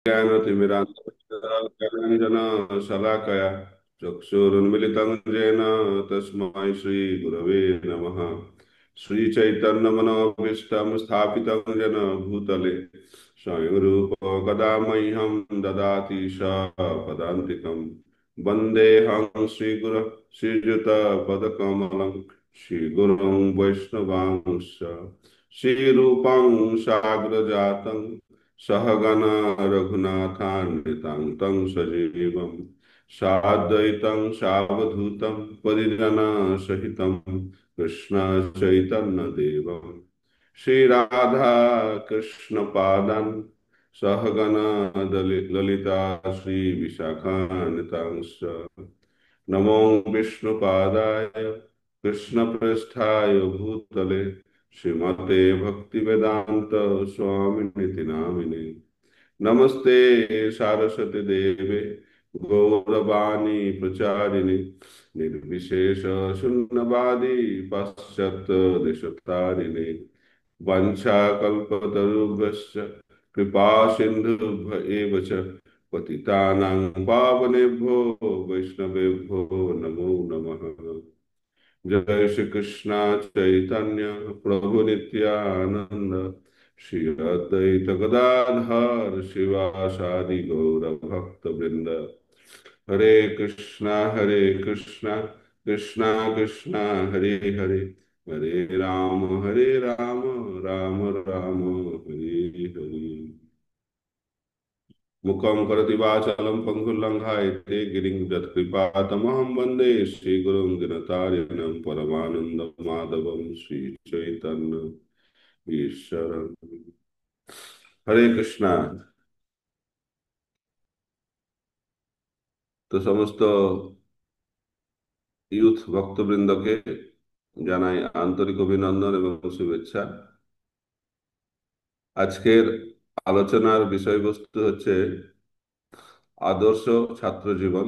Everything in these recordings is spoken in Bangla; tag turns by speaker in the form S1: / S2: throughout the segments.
S1: ज्ञानतिमिरान्धकाराञ्जनशलाकया चक्षुरुन्मिलितं येन तस्मै श्रीगुरवे नमः। श्रीचैतन्यमनोभीष्टं स्थापितं येन भूतले स्वयं रूप कदा मह्यं ददाति स पदान्तिकं। वन्देऽहं श्रीयुतपदकमलं श्रीगुरुं वैष्णवांश्च श्रीरूपं साग्रजातं सहगण रघुनाथान्वितं तं सजीवं साद्वैतं सावधूतं परिजनसहितं कृष्ण चैतन्यदेवं श्रीराधा कृष्णपादान् सहगण ललिता श्रीविशाखान्वितांश्च नमो विष्णुपादाय कृष्णप्रेष्ठाय भूतले श्रीमते भक्तिवेदांत स्वामिनिति नामिने। नमस्ते सारस्वती देवे गौरवाणी प्रचारिणे निर्विशेष शून्यवादी पाश्चात्य देशतारिणे वंशाकल्पतरुभ्यश्च कृपा सिन्धुभ्य एव च पतितानां पावनेभ्यो वैष्णवेभ्यो नमो नमः। जय श्री कृष्ण चैतन्य प्रभु नित्यानंद श्री अद्वैत गदाधर शिवासादि गौर भक्त वृंद। हरे कृष्णा कृष्णा कृष्णा हरे हरे हरे राम राम राम हरे हरे। मुखं करोति वाचालं पङ्गुल्लङ्घायते गिरिं यत्कृपातमहं वन्दे श्रीगुरुं दिनतारिणं परमानन्दमाधवं श्रीचैतन्य ईश्वरम्। हरे कृष्णा। तो समस्त ইউথ ভক্তবৃন্দকে জানাই আন্তরিক অভিনন্দন এবং শুভেচ্ছা। আজকের আলোচনার বিষয়বস্তু হচ্ছে আদর্শ ছাত্র জীবন,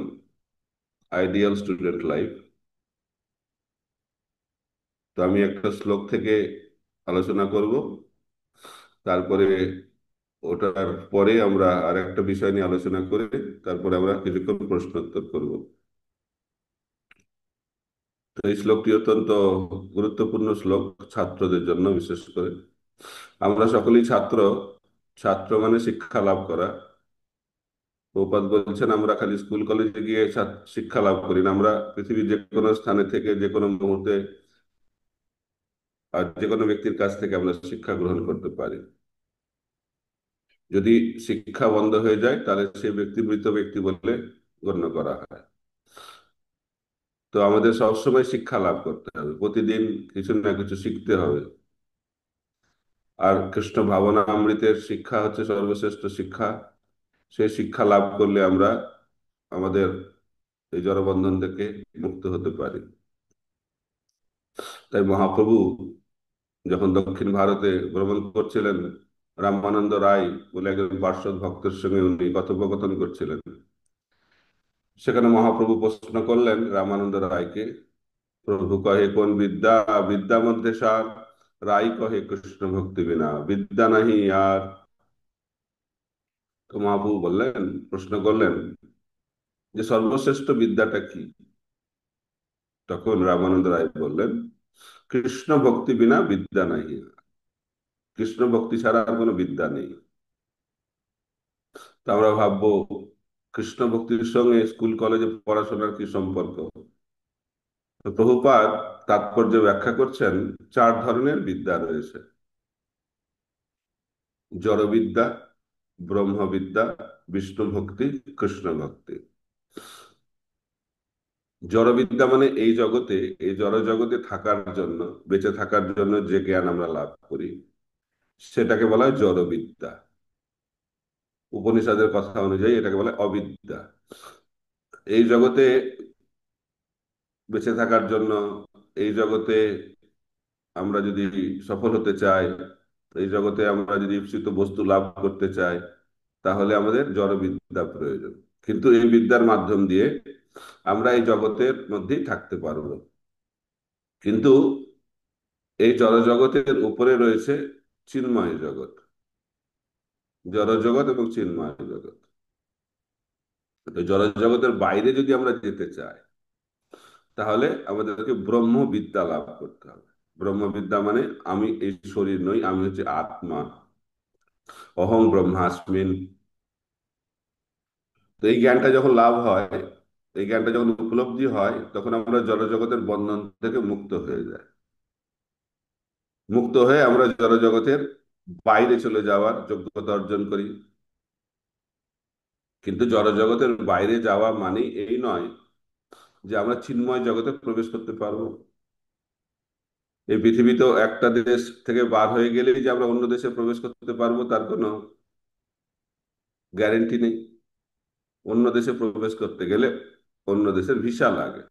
S1: আইডিয়াল স্টুডেন্ট লাইফ। তো আমি একটা শ্লোক থেকে আলোচনা করব, তারপরে ওটার পরে আমরা আর একটা বিষয় নিয়ে আলোচনা করে তারপরে আমরা কিছুক্ষণ প্রশ্নোত্তর করব। তো এই শ্লোকটি অত্যন্ত গুরুত্বপূর্ণ শ্লোক ছাত্রদের জন্য, বিশেষ করে আমরা সকলেই ছাত্র। ছাত্র মানে শিক্ষা লাভ করা। প্রপাত বলছেন আমরা খালি স্কুল কলেজে গিয়ে শিক্ষা লাভ করি না, আমরা পৃথিবীর যে কোনো স্থানে থেকে যে কোনো মুহূর্তে আর যে কোনো ব্যক্তির কাছ থেকে আমরা শিক্ষা গ্রহণ করতে পারি। যদি শিক্ষা বন্ধ হয়ে যায় তাহলে সেই ব্যক্তি মৃত ব্যক্তি বলে গণ্য করা হয়। তো আমাদের সবসময় শিক্ষা লাভ করতে হবে, প্রতিদিন কিছু না কিছু শিখতে হবে। আর কৃষ্ণ ভাবনামৃতের শিক্ষা হচ্ছে সর্বশ্রেষ্ঠ শিক্ষা। সেই শিক্ষা লাভ করলে আমরা আমাদের এই জড়বন্ধন থেকে মুক্ত হতে পারি। তাই মহাপ্রভু যখন দক্ষিণ ভারতে ভ্রমণ করছিলেন, রামানন্দ রায় বলে একজন পার্শ্বদ ভক্তের সঙ্গে উনি কথোপকথন করছিলেন। সেখানে মহাপ্রভু প্রশ্ন করলেন রামানন্দ রায়কে, প্রভু কহে কোন বিদ্যা, বিদ্যা মধ্যে সার। রাই কহে কৃষ্ণ ভক্তি বিনা বিদ্যা নাহি আর। তো মহাপ্রভু বললেন, প্রশ্ন করলেন যে সর্বশ্রেষ্ঠ বিদ্যাটা কি? তখন রামানন্দ রায় বললেন, কৃষ্ণ ভক্তি বিনা বিদ্যা নাহি। কৃষ্ণ ভক্তি ছাড়া আর কোনো বিদ্যা নেই। তো আমরা ভাববো কৃষ্ণ ভক্তির সঙ্গে স্কুল কলেজে পড়াশোনার কি সম্পর্ক? তো প্রভুপাদ তাৎপর্য ব্যাখ্যা করছেন, চার ধরনের বিদ্যা রয়েছে: জড়বিদ্যা, ব্রহ্মবিদ্যা, বিষ্ণু ভক্তি, কৃষ্ণ ভক্তি। জড়বিদ্যা মানে এই জগতে, এই জড় জগতে থাকার জন্য, বেঁচে থাকার জন্য যে জ্ঞান আমরা লাভ করি সেটাকে বলা হয় জড়বিদ্যা। উপনিষদের কথা অনুযায়ী এটাকে বলে অবিদ্যা। এই জগতে বেঁচে থাকার জন্য, এই জগতে আমরা যদি সফল হতে চাই, এই জগতে আমরা যদি ঈপ্সিত বস্তু লাভ করতে চাই, তাহলে আমাদের জড়বিদ্যা প্রয়োজন। কিন্তু এই বিদ্যার মাধ্যম দিয়ে আমরা এই জগতের মধ্যেই থাকতে পারবো। কিন্তু এই জড় জগতের উপরে রয়েছে চিন্ময় জগৎ। জড়জগৎ এবং চিন্ময় জগৎ। তো জড়জগতের বাইরে যদি আমরা যেতে চাই, তাহলে আমাদেরকে ব্রহ্মবিদ্যা লাভ করতে হবে। ব্রহ্মবিদ্যা মানে আমি এই শরীর নই, আমি হচ্ছে আত্মা, অহং ব্রহ্মাস্মিন। তো এই জ্ঞানটা যখন লাভ হয়, এই জ্ঞানটা যখন উপলব্ধি হয়, তখন আমরা জড়জগতের বন্ধন থেকে মুক্ত হয়ে যাই। মুক্ত হয়ে আমরা জড়জগতের বাইরে চলে যাওয়ার যোগ্যতা অর্জন করি। কিন্তু জড়জগতের বাইরে যাওয়া মানে এই নয় যে আমরা চিন্ময় জগতে প্রবেশ করতে পারবো। এই পৃথিবীতেও একটা দেশ থেকে বার হয়ে গেলেই যে আমরা অন্য দেশে প্রবেশ করতে পারবো তার কোনো গ্যারেন্টি নেই। অন্য দেশে প্রবেশ করতে গেলে অন্য দেশের ভিসা লাগে।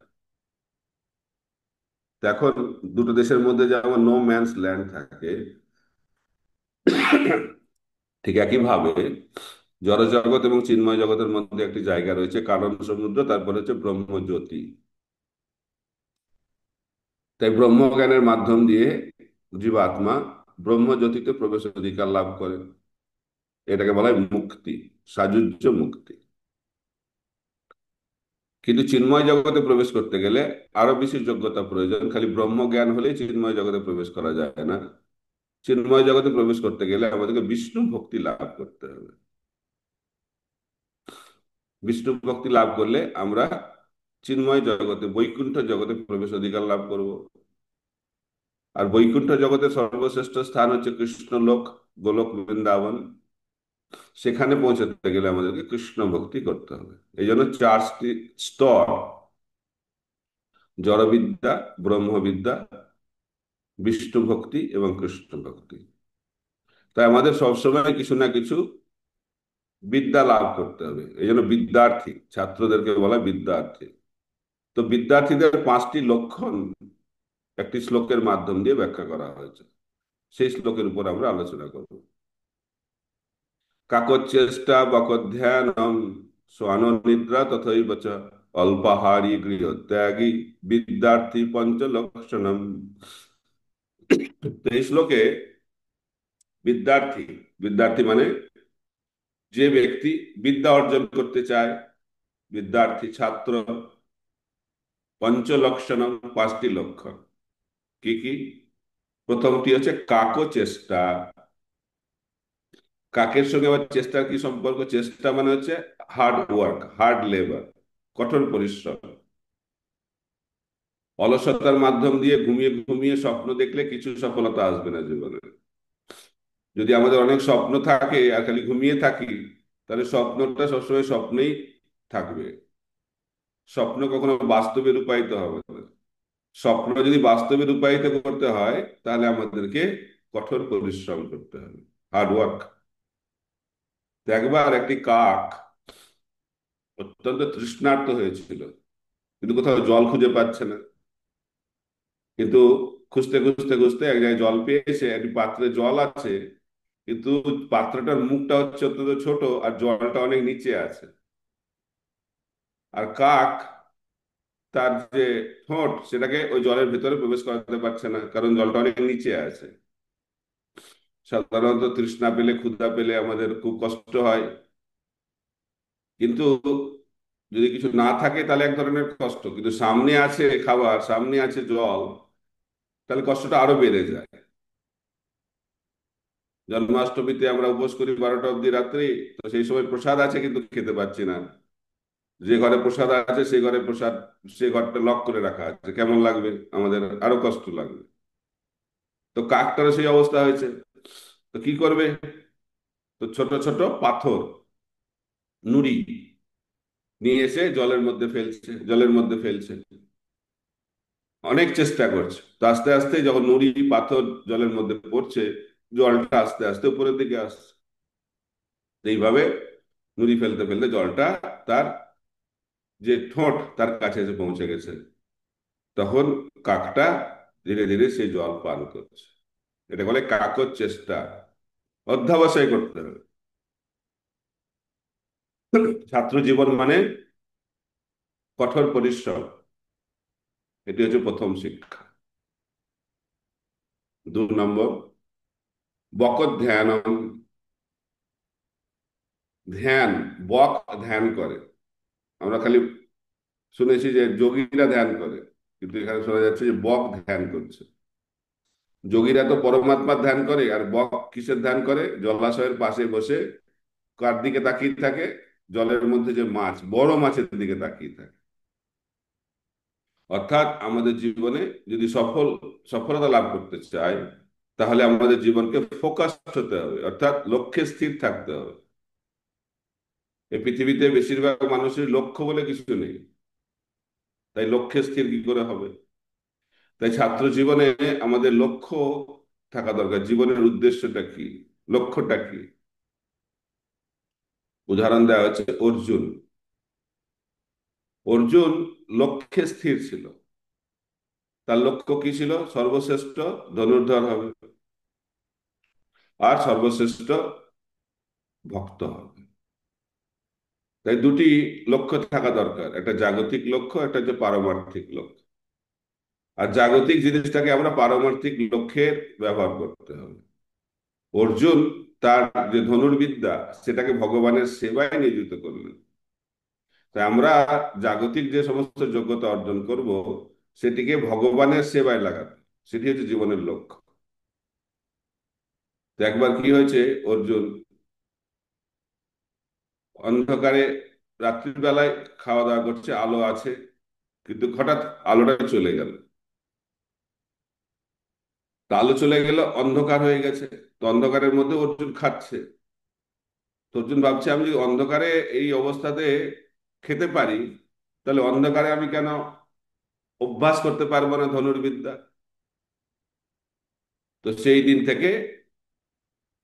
S1: তো এখন দুটো দেশের মধ্যে যেমন নো ম্যানস ল্যান্ড থাকে, ঠিক একইভাবে জড়জগৎ এবং চিন্ময় জগতের মধ্যে একটি জায়গা রয়েছে, কারণ সমুদ্র, তারপরে হচ্ছে ব্রহ্মজ্যোতি। তাই ব্রহ্মজ্ঞানের মাধ্যম দিয়ে জীবাত্মা ব্রহ্মজ্যোতিতে প্রবেশ অধিকার লাভ করে। এটাকে বলা হয় মুক্তি, সাযুজ্য মুক্তি। কিন্তু চিন্ময় জগতে প্রবেশ করতে গেলে আরো বেশি যোগ্যতা প্রয়োজন। খালি ব্রহ্ম জ্ঞান হলেই চিন্ময় জগতে প্রবেশ করা যায় না। চিন্ময় জগতে প্রবেশ করতে গেলে আমাদেরকে বিষ্ণু ভক্তি লাভ করতে হবে। বিষ্ণু ভক্তি লাভ করলে আমরা চিন্ময় জগতে, বৈকুণ্ঠ জগতে প্রবেশ অধিকার লাভ করব। আর বৈকুণ্ঠ জগতের সর্বশ্রেষ্ঠ স্থান হচ্ছে কৃষ্ণ লোক, গোলক বৃন্দাবন। সেখানে পৌঁছাতে গেলে আমাদেরকে কৃষ্ণ ভক্তি করতে হবে। এই জন্য চারটি স্তর: জড়বিদ্যা, ব্রহ্মবিদ্যা, বিষ্ণু ভক্তি এবং কৃষ্ণ ভক্তি। তাই আমাদের সবসময় কিছু না কিছু বিদ্যা লাভ করতে হবে। এই জন্য বিদ্যার্থী, ছাত্রদেরকে বলা হয় বিদ্যার্থী। তো বিদ্যার্থীদের পাঁচটি লক্ষণ একটি শ্লোকের মাধ্যম দিয়ে ব্যাখ্যা করা হয়েছে। সেই শ্লোকের উপর আমরা আলোচনা করব। কাকচ্চেষ্টা বকধ্যানম শ্বানো নিদ্রা তথৈব চ অল্পাহারী গৃহত্যাগী বিদ্যার্থী পঞ্চলক্ষণম। তো এই শ্লোকে বিদ্যার্থী, বিদ্যার্থী মানে যে ব্যক্তি বিদ্যা অর্জন করতে চায়, বিদ্যার্থী ছাত্র। পঞ্চলক্ষণম, পাঁচটি লক্ষণ। কি কি? প্রথমটি হচ্ছে কাকো চেষ্টা। কাকের সঙ্গে আবার চেষ্টার কি সম্পর্ক? চেষ্টা মানে হচ্ছে হার্ড ওয়ার্ক, হার্ড লেবার, কঠোর পরিশ্রম। অলসতার মাধ্যম দিয়ে ঘুমিয়ে ঘুমিয়ে স্বপ্ন দেখলে কিছু সফলতা আসবে না জীবনে। যদি আমাদের অনেক স্বপ্ন থাকে আর খালি ঘুমিয়ে থাকি, তাহলে স্বপ্নটা সবসময় স্বপ্নেই থাকবে। স্বপ্ন কখনো বাস্তবে রূপায়িত হবে না। স্বপ্ন যদি বাস্তবে রূপায়িত করতে হয়, তাহলে আমাদেরকে কঠোর পরিশ্রম করতে হবে, হার্ড ওয়ার্ক। একবার একটি কাক অত্যন্ত তৃষ্ণার্ত হয়েছিল, কিন্তু কোথাও জল খুঁজে পাচ্ছে না। কিন্তু খুঁজতে খুঁজতে খুঁজতে এক জায়গায় জল পেয়েছে, একটি পাত্রে জল আছে, কিন্তু পাত্রটার মুখটা হচ্ছে অত্যন্ত ছোট আর জলটা অনেক নিচে আছে। আর কাক তার যে ঠোঁট, সেটাকে ওই জলের ভেতরে প্রবেশ করাতে পারছে না, কারণ জলটা অনেক নিচে আছে। সাধারণত তৃষ্ণা পেলে, ক্ষুধা পেলে আমাদের খুব কষ্ট হয়। কিন্তু যদি কিছু না থাকে তাহলে এক ধরনের কষ্ট, কিন্তু সামনে আছে খাবার, সামনে আছে জল, তাহলে কষ্টটা আরো বেড়ে যায়। জন্মাষ্টমীতে আমরা উপোস করি 12টা অব্দি রাত্রি। তো সেই সময় প্রসাদ আছে কিন্তু খেতে পাচ্ছি না। যে ঘরে প্রসাদ আছে সেই ঘরে প্রসাদ, সে ঘরটা লক করে রাখা আছে, কেমন লাগবে? আমাদের আরো কষ্ট লাগবে। তো কাকটারও সেই অবস্থা হয়েছে। তো কি করবে? তো ছোট ছোট পাথর, নুড়ি নিয়ে এসে জলের মধ্যে ফেলছে, জলের মধ্যে ফেলছে। অনেক চেষ্টা করছে। তো আস্তে আস্তে যখন নুড়ি পাথর জলের মধ্যে পড়ছে, জলটা আস্তে আস্তে উপরের দিকে আসছে। এইভাবে নুড়ি ফেলতে ফেলতে জলটা তার যে ঠোঁট, তার কাছে এসে পৌঁছে গেছে। তখন কাকটা ধীরে ধীরে সেই জল পান করছে। এটা বলে কাকর চেষ্টা। অধ্যবসায় করতে হবে। ছাত্র জীবন মানে কঠোর পরিশ্রম। এটি হচ্ছে প্রথম শিক্ষা। 2 নম্বর, বকধ্যানম। ধ্যান, বক ধ্যান করে। আমরা খালি শুনেছি যে যোগীরা ধ্যান করে, কিন্তু এখানে শোনা যাচ্ছে যে বক ধ্যান করছে। যোগীরা তো পরমাত্মার ধ্যান করে, আর বক কিসের ধ্যান করে? জলাশয়ের পাশে বসে কার দিকে তাকিয়ে থাকে? জলের মধ্যে যে মাছ, বড় মাছের দিকে তাকিয়ে থাকে। অর্থাৎ আমাদের জীবনে যদি সফলতা লাভ করতে চাই, তাহলে আমাদের জীবনকে ফোকাস হতে হবে, অর্থাৎ লক্ষ্যে স্থির থাকতে হবে। এই পৃথিবীতে বেশিরভাগ মানুষের লক্ষ্য বলে কিছু নেই, তাই লক্ষ্যে স্থির কি করে হবে? তাই ছাত্র জীবনে আমাদের লক্ষ্য থাকা দরকার। জীবনের উদ্দেশ্যটা কি, লক্ষ্যটা কি? উদাহরণ দেওয়া হচ্ছে অর্জুন। অর্জুন লক্ষ্যে স্থির ছিল। তার লক্ষ্য কি ছিল? সর্বশ্রেষ্ঠ ধনুর্ধর হবে, আর সর্বশ্রেষ্ঠ ভক্ত হবে। তাই দুটি লক্ষ্য থাকা দরকার, একটা জাগতিক লক্ষ্য, একটা হচ্ছে পারমার্থিক লক্ষ্য। আর জাগতিক জিনিসটাকে আমরা পারমার্থিক লক্ষ্যের ব্যবহার করতে হবে। অর্জুন তার যে ধনুর্বিদ্যা, সেটাকে ভগবানের সেবায় নিয়োজিত করলেন। তাই আমরা জাগতিক যে সমস্ত যোগ্যতা অর্জন করব, সেটিকে ভগবানের সেবায় লাগাতে, সেটি হচ্ছে জীবনের লক্ষ্য। তো একবার কি হয়েছে, অর্জুন অন্ধকারে, রাত্রির বেলায় খাওয়া দাওয়া করছে, আলো আছে, কিন্তু হঠাৎ আলোটা চলে গেল। তো আলো চলে গেল, অন্ধকার হয়ে গেছে। তো অন্ধকারের মধ্যে অর্জুন খাচ্ছে। তো অর্জুন ভাবছে, আমি যদি অন্ধকারে এই অবস্থাতে খেতে পারি, তাহলে অন্ধকারে আমি কেন অভ্যাস করতে পারবো না ধনুর্বিদ্যা? তো সেই দিন থেকে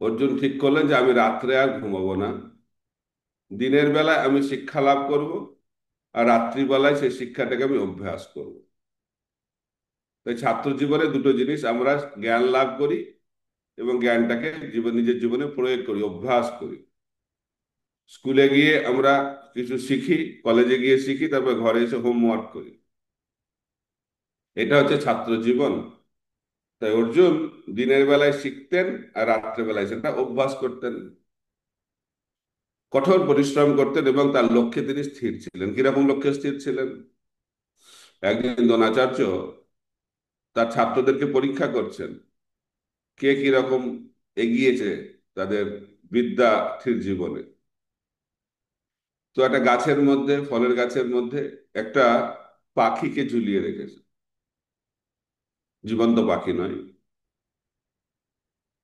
S1: অর্জুন ঠিক করলেন যে আমি রাত্রে আর ঘুমাবো না, দিনের বেলায় আমি শিক্ষা লাভ করব, আর রাত্রিবেলায় সেই শিক্ষাটাকে আমি অভ্যাস করব। তাই ছাত্র জীবনে দুটো জিনিস আমরা জ্ঞান লাভ করি, এবং জ্ঞানটাকে নিজের জীবনে প্রয়োগ করি, অভ্যাস করি। স্কুলে গিয়ে আমরা কিছু শিখি, কলেজে গিয়ে শিখি, তারপর ঘরে এসে হোমওয়ার্ক করি। এটা হচ্ছে ছাত্র জীবন। তাই অর্জুন দিনের বেলায় শিখতেন, আর রাত্রে বেলায় সেটা অভ্যাস করতেন। কঠোর পরিশ্রম করতেন, এবং তার লক্ষ্যে তিনি স্থির ছিলেন। কিরকম লক্ষ্যে স্থির ছিলেন? একদিন দ্রোণাচার্য তার ছাত্রদেরকে পরীক্ষা করছেন, কে কিরকম এগিয়েছে তাদের বিদ্যার্থীর জীবনে। তো একটা গাছের মধ্যে, ফলের গাছের মধ্যে একটা পাখিকে ঝুলিয়ে রেখেছে। জীবন্ত পাখি নয়,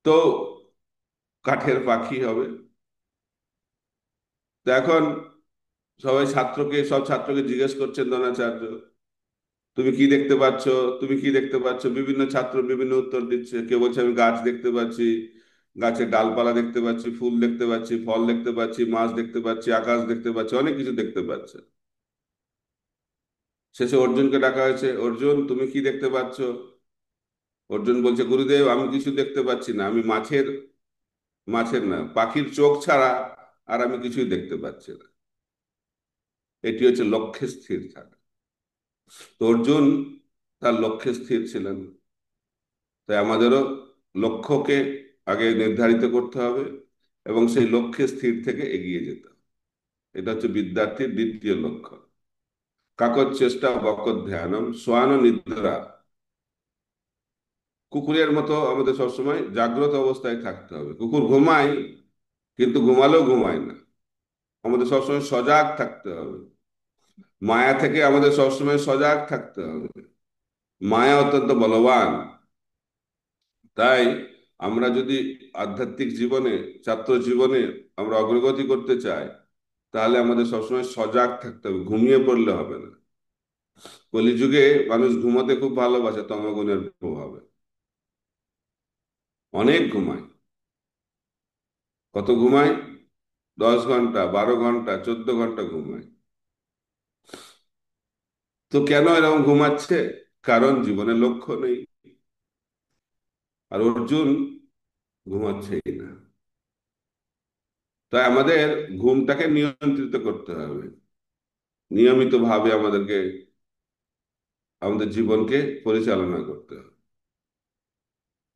S1: তো কাঠের পাখি হবে। তো এখন সব ছাত্রকে জিজ্ঞেস করছেন দ্রোণাচার্য, তুমি কি দেখতে পাচ্ছ? তুমি কি দেখতে পাচ্ছ? বিভিন্ন ছাত্র বিভিন্ন উত্তর দিচ্ছে। কেউ বলছে আমি গাছ দেখতে পাচ্ছি, গাছের ডালপালা দেখতে পাচ্ছি, ফুল দেখতে পাচ্ছি, ফল দেখতে পাচ্ছি, মাছ দেখতে পাচ্ছি, আকাশ দেখতে পাচ্ছি, অনেক কিছু দেখতে পাচ্ছে। শেষে অর্জুনকে ডাকা হয়েছে, অর্জুন তুমি কি দেখতে পাচ্ছ? অর্জুন বলছে, গুরুদেব আমি কিছু দেখতে পাচ্ছি না, আমি মাছের না, পাখির চোখ ছাড়া আর আমি কিছুই দেখতে পাচ্ছি না। এটি হচ্ছে লক্ষ্যে স্থির থাকা। তো অর্জুন তার লক্ষ্যে স্থির ছিলেন। তাই আমাদেরও লক্ষ্যকে আগে নির্ধারিত করতে হবে, এবং সেই লক্ষ্যে স্থির থেকে এগিয়ে যেতে হবে। এটা হচ্ছে বিদ্যার্থীর দ্বিতীয় লক্ষ্য। কাকত চেষ্টা বকত ধ্যানম শ্বান নিদ্রা। কুকুরের মতো আমাদের সবসময় জাগ্রত অবস্থায় থাকতে হবে। কুকুর ঘুমায়, কিন্তু ঘুমালেও ঘুমায় না। আমাদের সবসময় সজাগ থাকতে হবে। মায়া থেকে আমাদের সবসময় সজাগ থাকতে হবে। মায়া অত্যন্ত বলবান। তাই আমরা যদি আধ্যাত্মিক জীবনে, ছাত্র জীবনে আমরা অগ্রগতি করতে চাই, তাহলে আমাদের সবসময় সজাগ থাকতে হবে, ঘুমিয়ে পড়লে হবে না। কলিযুগে মানুষ ঘুমাতে খুব ভালোবাসে তমোগুণের প্রভাবে, অনেক ঘুমায়। কত ঘুমায়? 10 ঘন্টা, 12 ঘন্টা, 14 ঘন্টা ঘুমায়। তো কেন এরকম ঘুমাচ্ছে? কারণ জীবনের লক্ষ্য নেই। আর অর্জুন ঘুমাচ্ছেই না। তাই আমাদের ঘুমটাকে নিয়ন্ত্রিত করতে হবে। নিয়মিত ভাবে আমাদেরকে আমাদের জীবনকে পরিচালনা করতে হবে।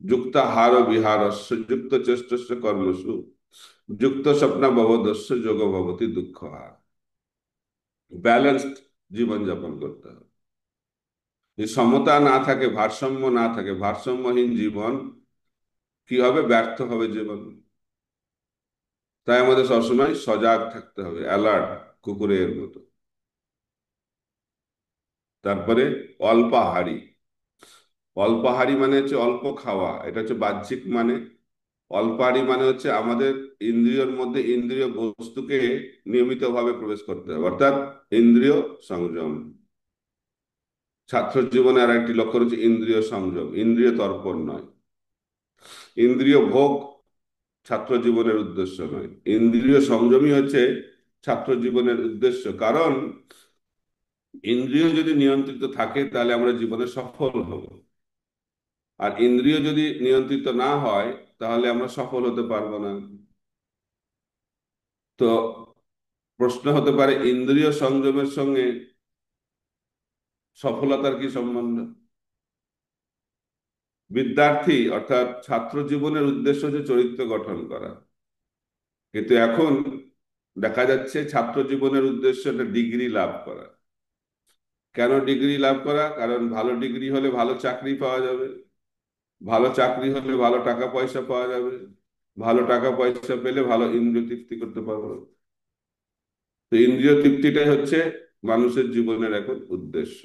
S1: যুক্তাহার বিহারস্য যুক্ত চেষ্টস্য কর্মসু যুক্ত স্বপ্ন ভবদস্যু যোগ ভবতি দুঃখ। ব্যালেন্সড জীবনযাপন করতে হবে। যদি সমতা না থাকে, ভারসাম্য না থাকে, ভারসাম্যহীন জীবন কি হবে? ব্যর্থ হবে জীবন। তাই আমাদের সবসময় সজাগ থাকতে হবে, অ্যালার্ট, কুকুরের মতো। তারপরে অল্পাহারী। অল্পাহারী মানে হচ্ছে অল্প খাওয়া, এটা হচ্ছে বাহ্যিক মানে। অল্পাহারী মানে হচ্ছে আমাদের ইন্দ্রিয়র মধ্যে ইন্দ্রিয় বস্তুকে নিয়মিতভাবে প্রবেশ করতে হবে, অর্থাৎ ইন্দ্রিয় সংযম। ছাত্র জীবনে আর একটি লক্ষ্য রয়েছে ইন্দ্রিয় সংযম, ইন্দ্রিয় তর্পণ নয়। ইন্দ্রিয় ভোগ ছাত্র জীবনের উদ্দেশ্য নয়, ইন্দ্রিয় সংযমই হচ্ছে ছাত্র জীবনের উদ্দেশ্য। কারণ ইন্দ্রিয় যদি নিয়ন্ত্রিত থাকে তাহলে আমরা জীবনে সফল হব, আর ইন্দ্রিয় যদি নিয়ন্ত্রিত না হয় তাহলে আমরা সফল হতে পারবো না। তো প্রশ্ন হতে পারে, ইন্দ্রিয় সংযমের সঙ্গে সফলতার কি সম্বন্ধ? বিদ্যার্থী অর্থাৎ ছাত্র জীবনের উদ্দেশ্য হচ্ছে চরিত্র গঠন করা, কিন্তু এখন দেখা যাচ্ছে ছাত্র জীবনের উদ্দেশ্য একটা ডিগ্রি লাভ করা। কেন ডিগ্রি লাভ করা? কারণ ভালো ডিগ্রি হলে ভালো চাকরি পাওয়া যাবে, ভালো চাকরি হলে ভালো টাকা পয়সা পাওয়া যাবে, ভালো টাকা পয়সা পেলে ভালো ইন্দ্রিয় তৃপ্তি করতে পারবো। তো ইন্দ্রিয় তৃপ্তিটাই হচ্ছে মানুষের জীবনের এখন উদ্দেশ্য,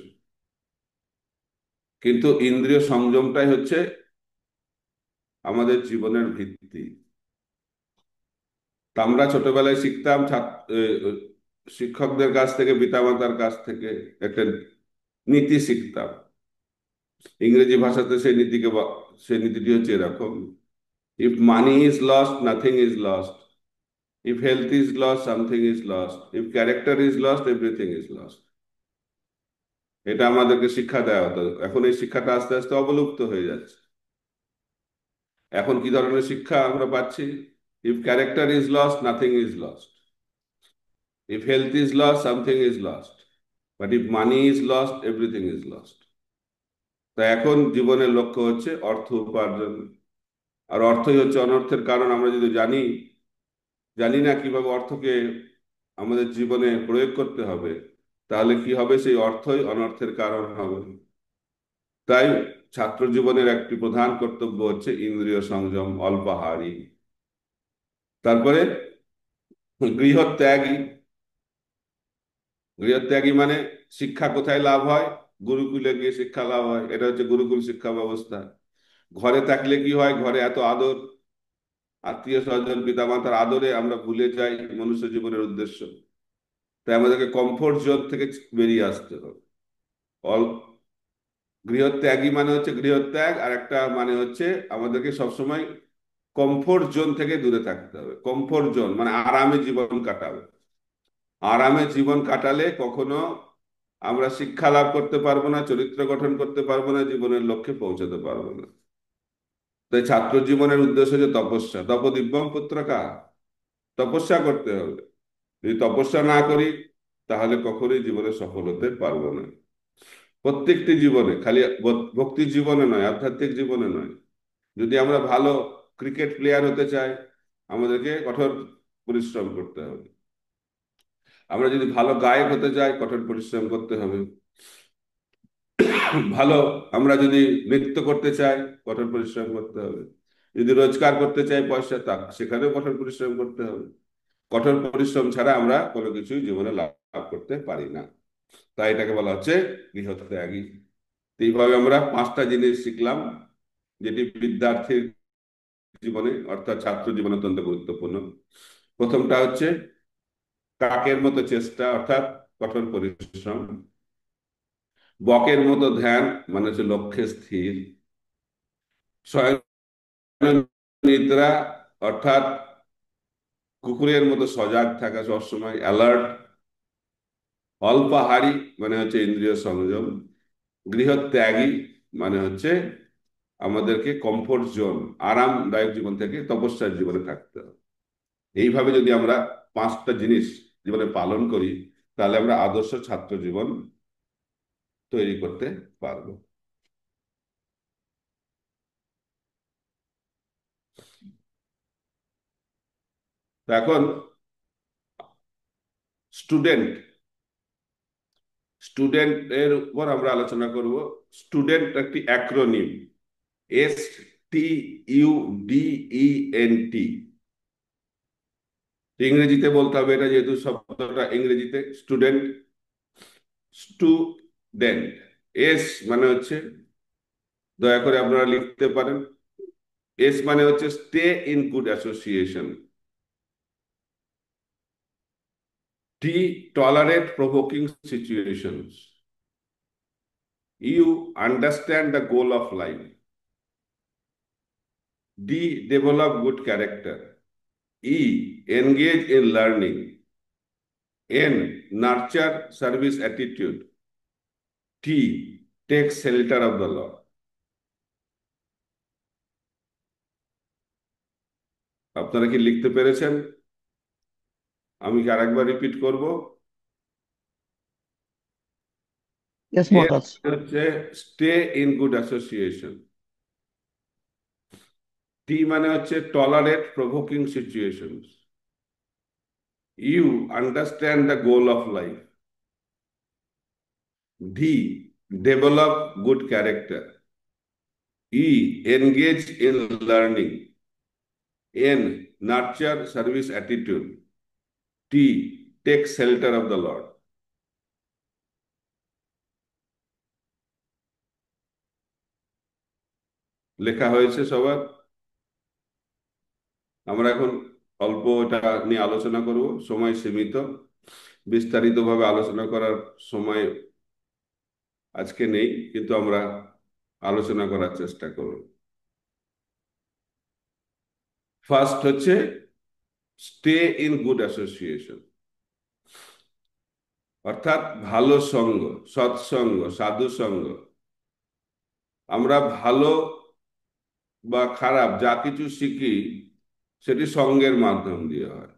S1: কিন্তু ইন্দ্রিয় সংযমটাই হচ্ছে আমাদের জীবনের ভিত্তি। তা আমরা ছোটবেলায় শিখতাম শিক্ষকদের কাছ থেকে, পিতামাতার কাছ থেকে একটা নীতি শিখতাম। ইংরেজি ভাষাতে সেই নীতিটি হচ্ছে এরকম: if money is lost, nothing is lost. If health is lost, something is lost. If character is lost, everything is lost. এটা আমাদেরকে শিক্ষা দেওয়া হতো, এখন এই শিক্ষাটা আস্তে আস্তে অবলুপ্ত হয়ে যাচ্ছে। এখন কি ধরনের শিক্ষা আমরা পাচ্ছি? If character is lost, nothing is lost. If health is lost, something is lost. But if money is lost, everything is lost. তা এখন জীবনের লক্ষ্য হচ্ছে অর্থ উপার্জন, আর অর্থই হচ্ছে অনর্থের কারণ। আমরা যদি জানি না কিভাবে অর্থকে আমাদের জীবনে প্রয়োগ করতে হবে, তাহলে কি হবে? সেই অর্থই অনর্থের কারণ হবে। তাই ছাত্র জীবনের একটি প্রধান কর্তব্য হচ্ছে ইন্দ্রিয় সংযম, অল্পাহারী। তারপরে গৃহত্যাগী। গৃহত্যাগী মানে শিক্ষা কোথায় লাভ হয়? গুরুকুলে গিয়ে শিক্ষা লাভ হয়, এটা হচ্ছে গুরুকুল শিক্ষা ব্যবস্থা। ঘরে থাকলে কি হয়? ঘরে এত আদর, আত্মীয় স্বজন, পিতামাতার আদরে আমরা ভুলে যাই মনুষ্য জীবনের উদ্দেশ্য। তাই আমাদেরকে কমফোর্ট জোন থেকে বেরিয়ে আসতে হবে। অল গৃহত্যাগী মানে হচ্ছে গৃহত্যাগ, আর একটা মানে হচ্ছে আমাদেরকে সবসময় কমফোর্ট জোন থেকে দূরে থাকতে হবে। কমফোর্ট জোন মানে আরামে জীবন কাটাবে। আরামে জীবন কাটালে কখনো আমরা শিক্ষা লাভ করতে পারবো না, চরিত্র গঠন করতে পারবো না, জীবনের লক্ষ্যে পৌঁছাতে পারবো না। তাই ছাত্র জীবনের উদ্দেশ্য হচ্ছে তপস্যা। তপদিব্যং পুত্রকা, তপস্যা করতে হবে। যদি তপস্যা না করি তাহলে কখনোই জীবনে সফল হতে পারবো না। প্রত্যেকটি জীবনে, খালি ভক্তি জীবনে নয়, আধ্যাত্মিক জীবনে নয়। যদি আমরা ভালো ক্রিকেট প্লেয়ার হতে চাই, আমাদেরকে কঠোর পরিশ্রম করতে হবে। আমরা যদি ভালো গায়ক হতে চাই, কঠোর পরিশ্রম করতে হবে। ভালো আমরা যদি নৃত্য করতে চাই, কঠোর পরিশ্রম করতে হবে। যদি রোজগার করতে চাই পয়সা, তা সেখানেও কঠোর পরিশ্রম করতে হবে। কঠোর পরিশ্রম ছাড়া আমরা কোনো কিছুই জীবনে লাভ করতে পারি না। তাই এটাকে বলা হচ্ছে গৃহত্যাগী। তো এইভাবে আমরা পাঁচটা জিনিস শিখলাম, যেটি বিদ্যার্থীর জীবনে অর্থাৎ ছাত্র জীবনে অত্যন্ত গুরুত্বপূর্ণ। প্রথমটা হচ্ছে কাকের মতো চেষ্টা, অর্থাৎ কঠোর পরিশ্রম। বকের মতো ধ্যান মানে হচ্ছে লক্ষ্যে স্থির। স্বয়ং নিদ্রা অর্থাৎ কুকুরের মতো সজাগ থাকা, সবসময় অ্যালার্ট। অল্পাহারী মানে হচ্ছে ইন্দ্রিয় সংযম। গৃহত্যাগী মানে হচ্ছে আমাদেরকে কমফোর্ট জোন, আরামদায়ক জীবন থেকে তপস্যার জীবনে থাকতে হবে। এইভাবে যদি আমরা পাঁচটা জিনিস জীবনে পালন করি, তাহলে আমরা আদর্শ ছাত্র জীবন তৈরি করতে পারবো। তো এখন স্টুডেন্ট, স্টুডেন্ট এর উপর আমরা আলোচনা করব। স্টুডেন্ট একটি অ্যাক্রোনিম, STUDENT। ইংরেজিতে বলতে হবে এটা, যেহেতু শব্দটা ইংরেজিতে। Student, student. এস মানে হচ্ছে, দয়া করে আপনারা লিখতে পারেন, এস মানে হচ্ছে stay in good association. T, tolerate provoking situations. U, understand the goal of life. D, develop good character. E, engage in learning. N, nurture service attitude. T, take shelter of the Lord. আপনারা কি লিখতে পেরেছেন? আমি কি আরেকবার রিপিট করব?
S2: ইয়েস
S1: এর
S2: মহারাজ।
S1: হচ্ছে stay in good association. T মানে হচ্ছে tolerate provoking situation. U, understand the goal of life. D, develop good character. E, engage in learning. N, nurture service attitude. T, take shelter of the Lord. লেখা হয়েছে সবার? আমরা এখন অল্প এটা নিয়ে আলোচনা করব, সময় সীমিত। বিস্তারিতভাবে আলোচনা করার সময় আজকে নেই, কিন্তু আমরা আলোচনা করার চেষ্টা করব। ফার্স্ট হচ্ছে স্টে ইন গুড অ্যাসোসিয়েশন, অর্থাৎ ভালো সঙ্গ, সৎসঙ্গ, সাধু সঙ্গ। আমরা ভালো বা খারাপ যা কিছু শিখি, সেটি সঙ্গের মাধ্যম দিয়ে হয়।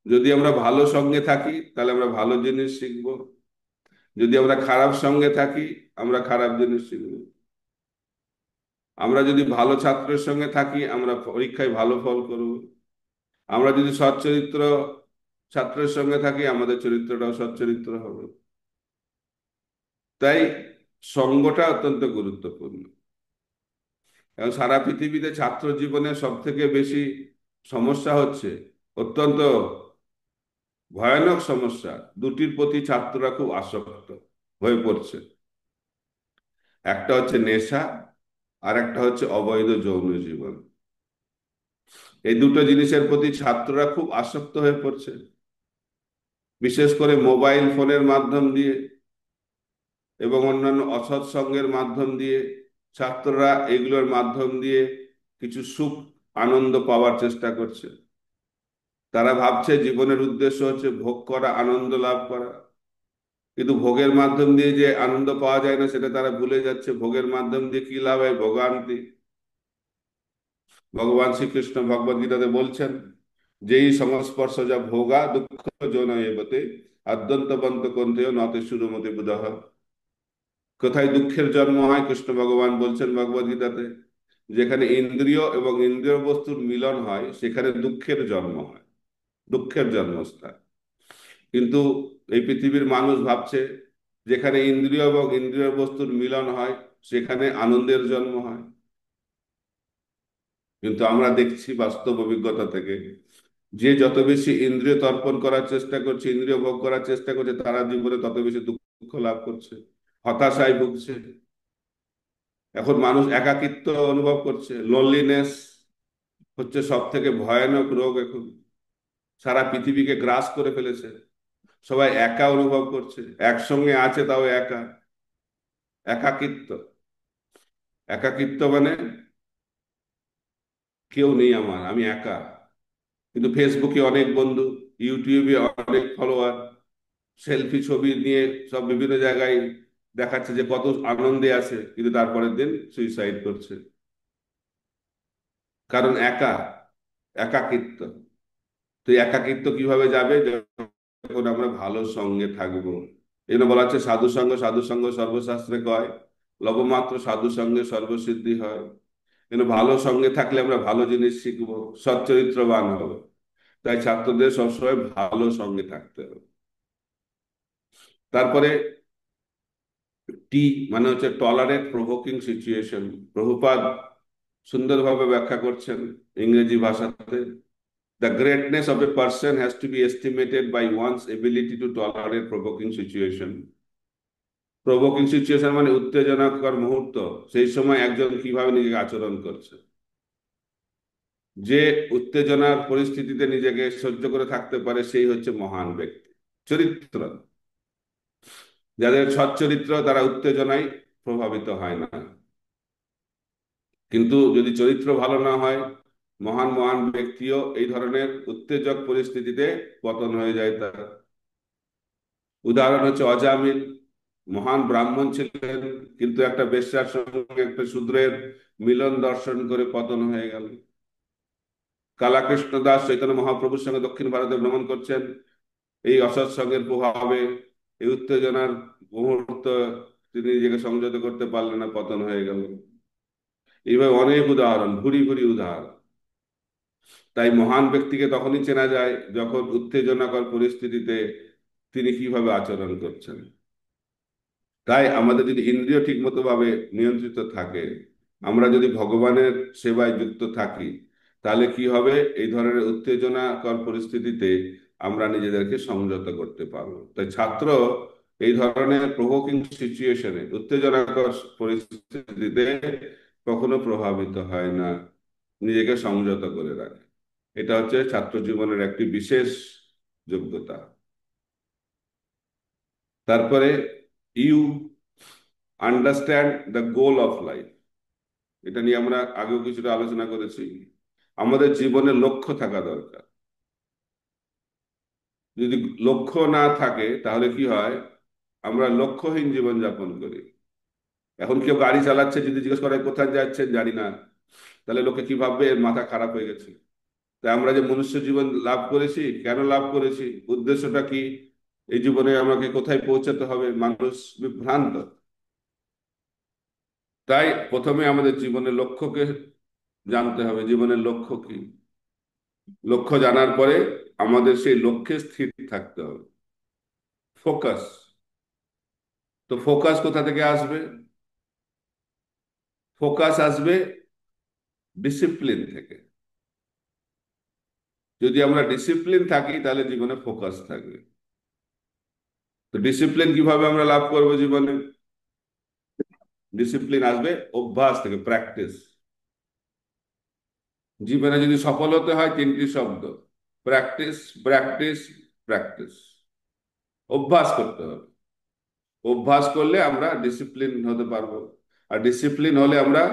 S1: যদি আমরা ভালো সঙ্গে থাকি তাহলে আমরা ভালো জিনিস শিখবো, যদি আমরা খারাপ সঙ্গে থাকি আমরা খারাপ জিনিস শিখবো। আমরা যদি ভালো ছাত্রের সঙ্গে থাকি আমরা পরীক্ষায় ভালো ফল করব। আমরা যদি সচ্চরিত্র ছাত্রের সঙ্গে থাকি আমাদের চরিত্রটাও সচ্চরিত্র হবে। তাই সঙ্গটা অত্যন্ত গুরুত্বপূর্ণ। এবং সারা পৃথিবীতে ছাত্র জীবনে সব থেকে বেশি সমস্যা হচ্ছে, অত্যন্ত ভয়ানক সমস্যা, দুটির প্রতি ছাত্ররা খুব আসক্ত হয়ে পড়ছে। একটা হচ্ছে নেশা, আর একটা হচ্ছে অবৈধ যৌন জীবন। এই দুটো জিনিসের প্রতি ছাত্ররা খুব আসক্ত হয়ে পড়ছে, বিশেষ করে মোবাইল ফোনের মাধ্যম দিয়ে এবং অন্যান্য অসৎ সঙ্গের মাধ্যম দিয়ে। ছাত্ররা এগুলোর মাধ্যম দিয়ে কিছু সুখ, আনন্দ পাওয়ার চেষ্টা করছে। তারা ভাবছে জীবনের উদ্দেশ্য হচ্ছে ভোগ করা, আনন্দ লাভ করা। কিন্তু ভোগের মাধ্যম দিয়ে যে আনন্দ পাওয়া যায় না সেটা তারা ভুলে যাচ্ছে। ভোগের মাধ্যম দিয়ে কি লাভ হয়? ভোগান্তি। ভগবান শ্রীকৃষ্ণ ভগবদ গীতাতে বলছেন, যেই সংস্পর্শ যা ভোগা দুঃখ যৌন এবতে আদ্যন্তবন্ত কন্তেয় নতে শুরুমতি বুধহ। কোথায় দুঃখের জন্ম হয়? কৃষ্ণ ভগবান বলছেন ভগবদ গীতাতে, যেখানে ইন্দ্রিয় এবং ইন্দ্রিয় বস্তুর মিলন হয় সেখানে দুঃখের জন্ম হয়, দুঃখের জন্মস্থান। কিন্তু এই পৃথিবীর মানুষ ভাবছে যেখানে ইন্দ্রিয় এবং ইন্দ্রিয় বস্তুর মিলন হয় সেখানে আনন্দের জন্ম হয়। কিন্তু আমরা দেখছি বাস্তব অভিজ্ঞতা থেকে, যে যত বেশি ইন্দ্রিয় তর্পণ করার চেষ্টা করছে, ইন্দ্রিয় ভোগ করার চেষ্টা করছে, তারা জীবনে তত বেশি দুঃখ লাভ করছে, হতাশায় ভুগছে। এখন মানুষ একাকিত্ব অনুভব করছে। লোনলিনেস হচ্ছে সব থেকে ভয়ানক রোগ এখন, সারা পৃথিবীকে গ্রাস করে ফেলেছে। সবাই একা অনুভব করছে, একসঙ্গে আছে তাও একা। একাকিত্ব, একাকিত্ব মানে কেউ নেই আমার, আমি একা। কিন্তু ফেসবুকে অনেক বন্ধু, ইউটিউবে অনেক ফলোয়ার, সেলফি ছবি নিয়ে সব বিভিন্ন জায়গায় দেখাচ্ছে যে কত আনন্দে আছে, কিন্তু তারপরের দিন সুইসাইড করছে। কারণ একা, একাকিত্ব। তো এই একাকিত্ব কিভাবে যাবে? যখন আমরা ভালো সঙ্গে থাকবো। এই জন্য বলা হচ্ছে সাধু সঙ্গ সর্বশাস্ত্রে কয়, লবমাত্র সাধু সঙ্গে সর্বসিদ্ধি হয়। কিন্তু ভালো সঙ্গে থাকলে আমরা ভালো জিনিস শিখবো, সচ্চরিত্রবান হবো। তাই ছাত্রদের সবসময় ভালো সঙ্গে থাকতে হবে। তারপরে টি মানে হচ্ছে টলারেট প্রভোকিং সিচুয়েশন। প্রভুপাদ সুন্দরভাবে ব্যাখ্যা করছেন ইংরেজি ভাষাতে, the greatness of a person has to be estimated by one's ability to tolerate provoking situation. Provoking situation মানে উত্তেজনাকর মুহূর্ত, সেই সময় একজন কিভাবে নিজেকে আচরণ করছে। যে উত্তেজনার পরিস্থিতিতে নিজেকে সহ্য করে থাকতে পারে সেই হচ্ছে মহান ব্যক্তি। চরিত্র, যাদের সচ্চরিত্র তারা উত্তেজনায় প্রভাবিত হয় না। কিন্তু যদি চরিত্র ভালো না হয়, মহান মহান ব্যক্তিও এই ধরনের উত্তেজক পরিস্থিতিতে পতন হয়ে যায় তার। উদাহরণ হচ্ছে অজামিল, মহান ব্রাহ্মণ ছিলেন, কিন্তু একটা বেশ্যার সঙ্গে একটা শূদ্রের মিলন দর্শন করে পতন হয়ে গেল। কালাকৃষ্ণ দাস চৈতন্য মহাপ্রভুর সঙ্গে দক্ষিণ ভারতে ভ্রমণ করছেন, এই অসৎসঙ্গের প্রভাবে এই উত্তেজনার মুহূর্ত তিনি নিজেকে সংযত করতে পারলেন না, পতন হয়ে গেল। এইভাবে অনেক উদাহরণ, ভুরি ভুরি উদাহরণ। তাই মহান ব্যক্তিকে তখনই চেনা যায় যখন উত্তেজনাকর পরিস্থিতিতে তিনি কিভাবে আচরণ করছেন। তাই আমাদের যদি ইন্দ্রিয় ঠিকমতো ভাবে নিয়ন্ত্রিত থাকে, আমরা যদি ভগবানের সেবায় যুক্ত থাকি, তাহলে কি হবে, এই ধরনের উত্তেজনাকর পরিস্থিতিতে আমরা নিজেদেরকে সংযত করতে পারবো। তাই ছাত্র এই ধরনের প্রভোকিং সিচুয়েশনে, উত্তেজনাকর পরিস্থিতিতে কখনো প্রভাবিত হয় না, নিজেকে সংযত করে রাখে। এটা হচ্ছে ছাত্র জীবনের একটি বিশেষ যোগ্যতা। তারপরে you understand the goal of life. এটা নিয়ে আমরা আগেও কিছুটা আলোচনা করেছি। আমাদের জীবনে লক্ষ্য থাকা দরকার। যদি লক্ষ্য না থাকে তাহলে কি হয়, আমরা লক্ষ্যহীন জীবন যাপন করি। এখন কেউ গাড়ি চালাচ্ছে, যদি জিজ্ঞেস করে কোথায় যাচ্ছেন, জানি না, তাহলে লোকে কি ভাববে, এর মাথা খারাপ হয়ে গেছে। তাই আমরা যে মনুষ্য জীবন লাভ করেছি, কেন লাভ করেছি, উদ্দেশ্যটা কি, এই জীবনে আমাকে কোথায় পৌঁছাতে হবে, মানুষ বিভ্রান্ত। তাই প্রথমে আমাদের জীবনের লক্ষ্যকে জানতে হবে, জীবনের লক্ষ্য কি। লক্ষ্য জানার পরে আমাদের সেই লক্ষ্যে স্থির থাকতে হবে, ফোকাস। তো ফোকাস কোথা থেকে আসবে? ফোকাস আসবে ডিসিপ্লিন থেকে। যদি আমরা ডিসিপ্লিন থাকি তাহলে জীবনে ফোকাস থাকবে। তো ডিসিপ্লিন কিভাবে আমরা লাভ করব জীবনে? ডিসিপ্লিন আসবে অভ্যাস থেকে, প্র্যাকটিস। জীবনে যদি সফল হতে হয়, তিনটি শব্দ: প্র্যাকটিস, প্র্যাকটিস, প্র্যাকটিস। অভ্যাস করতে হবে। অভ্যাস করলে আমরা ডিসিপ্লিন হতে পারবো, আর ডিসিপ্লিন হলে আমরা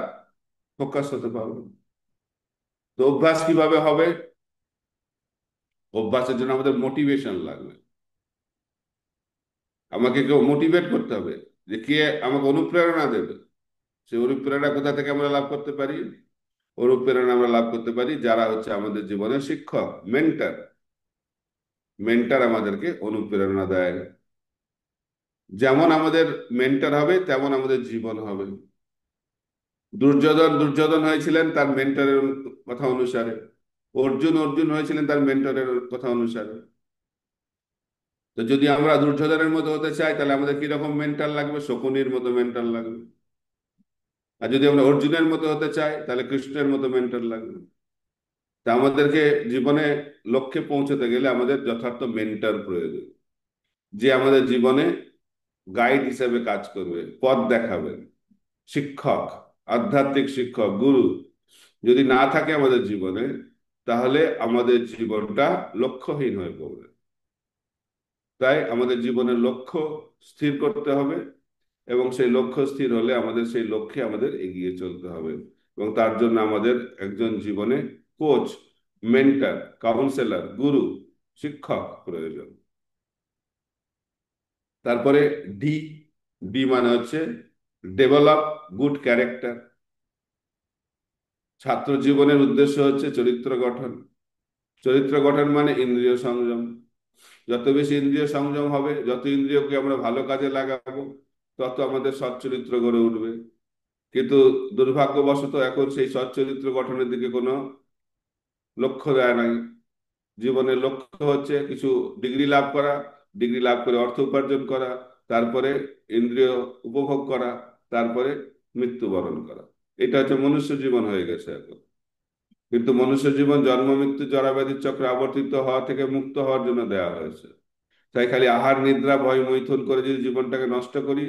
S1: ফোকাস হতে পারবো। তো অভ্যাস কিভাবে হবে? অভ্যাসের জন্য আমাদের মোটিভেশন লাগবে। আমাকে কেউ মোটিভেট করতে হবে, যে কে আমাকে অনুপ্রেরণা দেবে। সেই অনুপ্রেরণা কোথা থেকে আমরা লাভ করতে পারি? অনুপ্রেরণা আমরা লাভ করতে পারি যারা হচ্ছে আমাদের জীবনের শিক্ষক, মেন্টর। মেন্টর আমাদেরকে অনুপ্রেরণা দেয়। যেমন আমাদের মেন্টর হবে, তেমন আমাদের জীবন হবে। দুর্যোধন দুর্যোধন হয়েছিলেন তার মেন্টরের কথা অনুসারে। অর্জুন অর্জুন হয়েছিলেন তার মেন্টরের কথা অনুসারে। তো যদি আমরা দুর্যোধনের মতো হতে চাই, তাহলে আমাদের কিরকম মেন্টর লাগবে? শকুনির মতো মেন্টর লাগবে। আর যদি আমরা অর্জুনের মতো হতে চাই, তাহলে কৃষ্ণের মতো মেন্টর লাগবে। তা আমাদেরকে জীবনে লক্ষ্যে পৌঁছতে গেলে আমাদের যথার্থ মেন্টর প্রয়োজন, যে আমাদের জীবনে গাইড হিসেবে কাজ করবে, পথ দেখাবেন। শিক্ষক, আধ্যাত্মিক শিক্ষক, গুরু যদি না থাকে আমাদের জীবনে, তাহলে আমাদের জীবনটা লক্ষ্যহীন হয়ে পড়বে। তাই আমাদের জীবনের লক্ষ্য স্থির করতে হবে, এবং সেই লক্ষ্য স্থির হলে আমাদের সেই লক্ষ্যে আমাদের এগিয়ে চলতে হবে। এবং তার জন্য আমাদের একজন জীবনে কোচ, মেন্টর, কাউন্সেলর, গুরু, শিক্ষক প্রয়োজন। তারপরে ডি, ডি মানে হচ্ছে ডেভেলপ গুড ক্যারেক্টার। ছাত্র জীবনের উদ্দেশ্য হচ্ছে চরিত্র গঠন। চরিত্র গঠন মানে ইন্দ্রিয় সংযম। যত বেশি ইন্দ্রিয় সংযম হবে, যত ইন্দ্রিয়কে আমরা ভালো কাজে লাগাবো, তত আমাদের সচ্চরিত্র গড়ে উঠবে। কিন্তু দুর্ভাগ্যবশত এখন সেই সচ্চরিত্র গঠনের দিকে কোনো লক্ষ্য দেয় নাই। জীবনের লক্ষ্য হচ্ছে কিছু ডিগ্রি লাভ করা, ডিগ্রি লাভ করে অর্থ উপার্জন করা, তারপরে ইন্দ্রিয় উপভোগ করা, তারপরে মৃত্যুবরণ করা। এটা হচ্ছে মনুষ্য জীবন হয়ে গেছে এখন। কিন্তু মনুষ্য জীবন জন্ম মৃত্যু জরাব্যাধির চক্রে আবর্তিত হওয়া থেকে মুক্ত হওয়ার জন্য দেওয়া হয়েছে। তাই খালি আহার নিদ্রা ভয় মৈথুন করে যদি জীবনটাকে নষ্ট করি,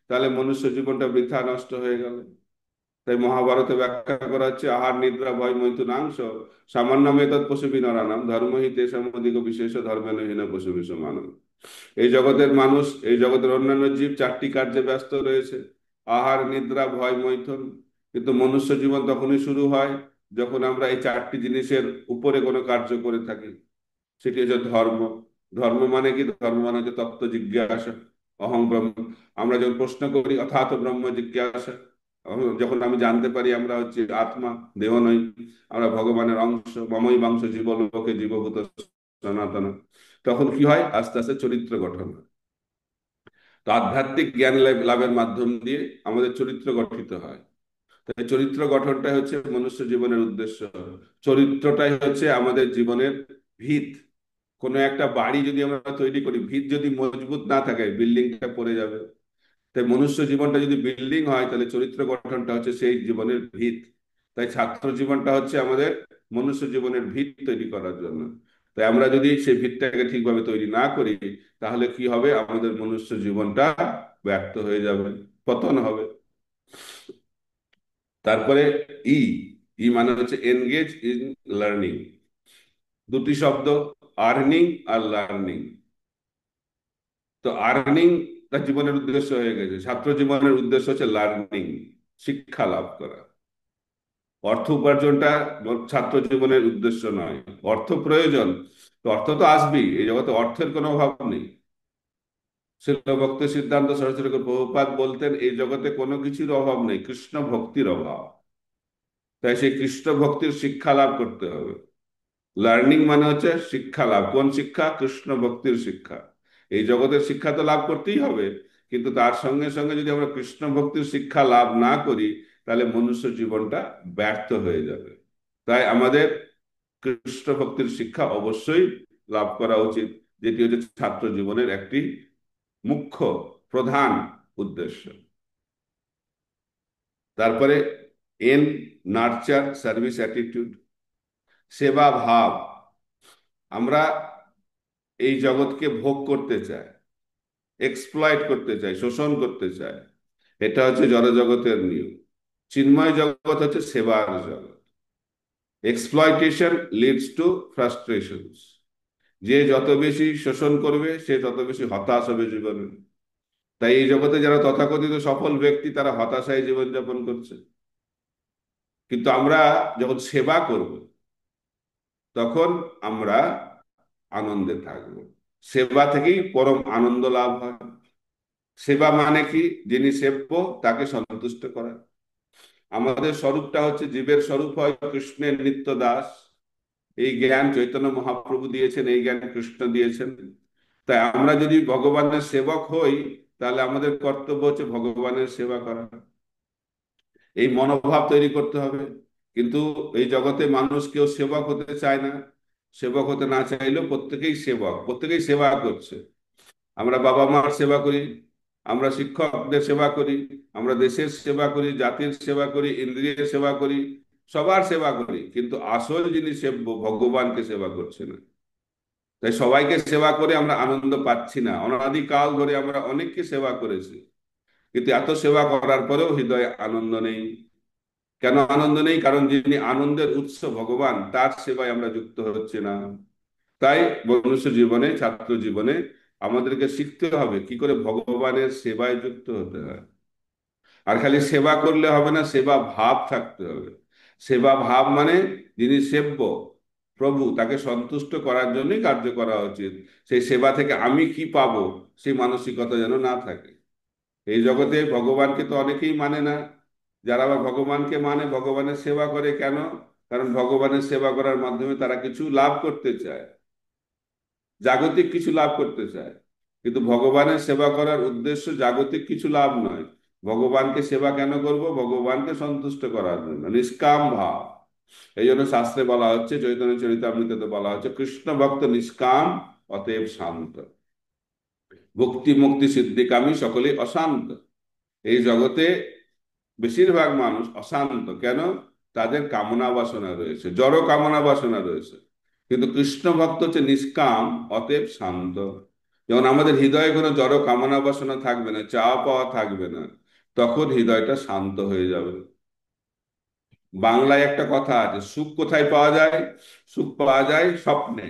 S1: তাহলে মনুষ্য জীবনটা বৃথা নষ্ট হয়ে গেল। তাই মহাভারতে ব্যাখ্যা করা হচ্ছে আহার নিদ্রা ভয় মৈথুনাংশ সামান্য মেতদ পশুবি নরানাম ধর্মহি তেষাম অধিক বিশেষ ধর্মেনহীন পশুবি সমানম। এই জগতের মানুষ, এই জগতের অন্যান্য জীব চারটি কার্যে ব্যস্ত রয়েছে: আহার নিদ্রা ভয় মৈথুন। কিন্তু মনুষ্য জীবন তখনই শুরু হয় যখন আমরা এই চারটি জিনিসের উপরে কোনো কার্য করে থাকি। সেটি হচ্ছে ধর্ম। ধর্ম মানে কি? ধর্ম মানে হচ্ছে তত্ত্ব জিজ্ঞাসা, অহং ব্রহ্ম। আমরা যখন প্রশ্ন করি অথাত ব্রহ্ম জিজ্ঞাসা, যখন আমি জানতে পারি আমরা হচ্ছে আত্মা, দেহ নই, আমরা ভগবানের অংশ, মমই বাংশ জীবলোকে জীবভূত সনাতন, তখন কি হয়? আস্তে আস্তে চরিত্র গঠন হয়। তো আধ্যাত্মিক জ্ঞান লাভের মাধ্যম দিয়ে আমাদের চরিত্র গঠিত হয়। তাই চরিত্র গঠনটাই হচ্ছে মনুষ্য জীবনের উদ্দেশ্য। চরিত্রটাই হচ্ছে আমাদের জীবনের ভিত। কোনো একটা বাড়ি যদি আমরা তৈরি করি, ভিত যদি মজবুত না থাকে, বিল্ডিংটা পড়ে যাবে। তাই মনুষ্য জীবনটা যদি বিল্ডিং হয়, তাহলে চরিত্র গঠনটা হচ্ছে সেই জীবনের ভিত। তাই ছাত্র জীবনটা হচ্ছে আমাদের মনুষ্য জীবনের ভিত তৈরি করার জন্য। তাই আমরা যদি সেই ভিতটাকে ঠিকভাবে তৈরি না করি, তাহলে কি হবে? আমাদের মনুষ্য জীবনটা ব্যর্থ হয়ে যাবে, পতন হবে। তারপরে ই, ই মানে হচ্ছে এনগেজ ইন লার্নিং। দুটি শব্দ, আর্নিং আর লার্নিং। তো আর্নিং তার জীবনের উদ্দেশ্য হয়ে গেছে, ছাত্র জীবনের উদ্দেশ্য হচ্ছে লার্নিং, শিক্ষা লাভ করা। অর্থ উপার্জনটা ছাত্র জীবনের উদ্দেশ্য নয়। অর্থ প্রয়োজন, তো অর্থ তো আসবেই, এই জগতে অর্থের কোনো অভাব নেই। শিল ভক্তি সিদ্ধান্ত সরস্বতী প্রভুপাদ বলতেন এই জগতে কোনো কিছুর অভাব নেই, কৃষ্ণ ভক্তির অভাব। তাই সেই কৃষ্ণ ভক্তির শিক্ষা লাভ করতে হবে। লার্নিং মানে হচ্ছে শিক্ষা লাভ। কোন শিক্ষা? কৃষ্ণ ভক্তির শিক্ষা। এই জগতের শিক্ষা তো লাভ করতেই হবে, কিন্তু তার সঙ্গে সঙ্গে যদি আমরা কৃষ্ণ ভক্তির শিক্ষা লাভ না করি, তাহলে মনুষ্য জীবনটা ব্যর্থ হয়ে যাবে। তাই আমাদের কৃষ্ণ ভক্তির শিক্ষা অবশ্যই লাভ করা উচিত, যেটি হচ্ছে ছাত্র জীবনের একটি মুখ্য প্রধান উদ্দেশ্য। তারপরে এন, নার্চার সার্ভিস অ্যাটিটিউড, সেবা ভাব। আমরা এই জগৎকে ভোগ করতে চাই, এক্সপ্লয়েট করতে চাই, শোষণ করতে চাই। এটা হচ্ছে জড়জগতের নিয়ম। চিন্ময় জগৎ হচ্ছে সেবার জগৎ। Exploitation leads to frustrations. যে যত বেশি শোষণ করবে, সে তত বেশি হতাশ হবে জীবনে। তাই এই জগতে যারা তথাকথিত সফল ব্যক্তি, তারা হতাশায় জীবনযাপন করছে। কিন্তু আমরা যখন সেবা করব, তখন আমরা আনন্দে থাকবো। সেবা থেকেই পরম আনন্দ লাভ হয়। সেবা মানে কি? যিনি সেব্য তাকে সন্তুষ্ট করা। আমাদের স্বরূপটা হচ্ছে, জীবের স্বরূপ হয় কৃষ্ণের নিত্য দাস। এই জ্ঞান চৈতন্য মহাপ্রভু দিয়েছেন, এই জ্ঞান কৃষ্ণ দিয়েছেন। তাই আমরা যদি ভগবানের সেবক হই, তাহলে আমাদের কর্তব্য হচ্ছে ভগবানের সেবা করা। এই মনোভাব তৈরি করতে হবে। কিন্তু এই জগতে মানুষ কেউ সেবক হতে চায় না। সেবক হতে না চাইলেও প্রত্যেকেই সেবক, প্রত্যেকেই সেবা করছে। আমরা বাবা মার সেবা করি, আমরা শিক্ষকদের সেবা করি, আমরা দেশের সেবা করি, জাতির সেবা করি, ইন্দ্রিয়ের সেবা করি, সবার সেবা করি, কিন্তু আসল যিনি সেব্য ভগবানকে সেবা করছে না। তাই সবাইকে সেবা করে আমরা আনন্দ পাচ্ছি না। অনাদিকাল ধরে আমরা অনেককে সেবা করেছি, কিন্তু এত সেবা করার পরেও হৃদয়ে আনন্দ নেই। কেন আনন্দ নেই? কারণ যিনি আনন্দের উৎস ভগবান, তার সেবায় আমরা যুক্ত হচ্ছে না। তাই মনুষ্য জীবনে, ছাত্র জীবনে আমাদেরকে শিখতে হবে কি করে ভগবানের সেবায় যুক্ত হতে হয়। আর খালি সেবা করলে হবে না, সেবা ভাব থাকতে হবে। সেবা ভাব মানে যিনি সেব্য প্রভু, তাকে সন্তুষ্ট করার জন্যই কার্য করা উচিত। সেই সেবা থেকে আমি কি পাবো, সেই মানসিকতা যেন না থাকে। এই জগতে ভগবানকে তো অনেকেই মানে না। যারা আবার ভগবানকে মানে, ভগবানের সেবা করে কেন? কারণ ভগবানের সেবা করার মাধ্যমে তারা কিছু লাভ করতে চায়, জাগতিক কিছু লাভ করতে চায়। কিন্তু ভগবানের সেবা করার উদ্দেশ্য জাগতিক কিছু লাভ নয়। ভগবানকে সেবা কেন করব? ভগবানকে সন্তুষ্ট করার জন্য, নিষ্কাম ভাব। এই জন্য শাস্ত্রে বলা হচ্ছে, চৈতন্য চরিতামৃততে বলা হচ্ছে, কৃষ্ণ ভক্ত নিষ্কাম, অতএব শান্ত। ভক্তি মুক্তি সিদ্ধিকামী সকলেই অশান্ত। এই জগতে বেশিরভাগ মানুষ অশান্ত কেন? তাদের কামনা বাসনা রয়েছে, জড় কামনা বাসনা রয়েছে। কিন্তু কৃষ্ণ ভক্ত হচ্ছে নিষ্কাম, অতএব শান্ত। যেমন আমাদের হৃদয়ে কোনো জড় কামনা বাসনা থাকবে না, চাওয়া পাওয়া থাকবে না, তখন হৃদয়টা শান্ত হয়ে যাবে। বাংলায় একটা কথা আছে, সুখ কোথায় পাওয়া যায়? সুখ পাওয়া যায় স্বপ্নে।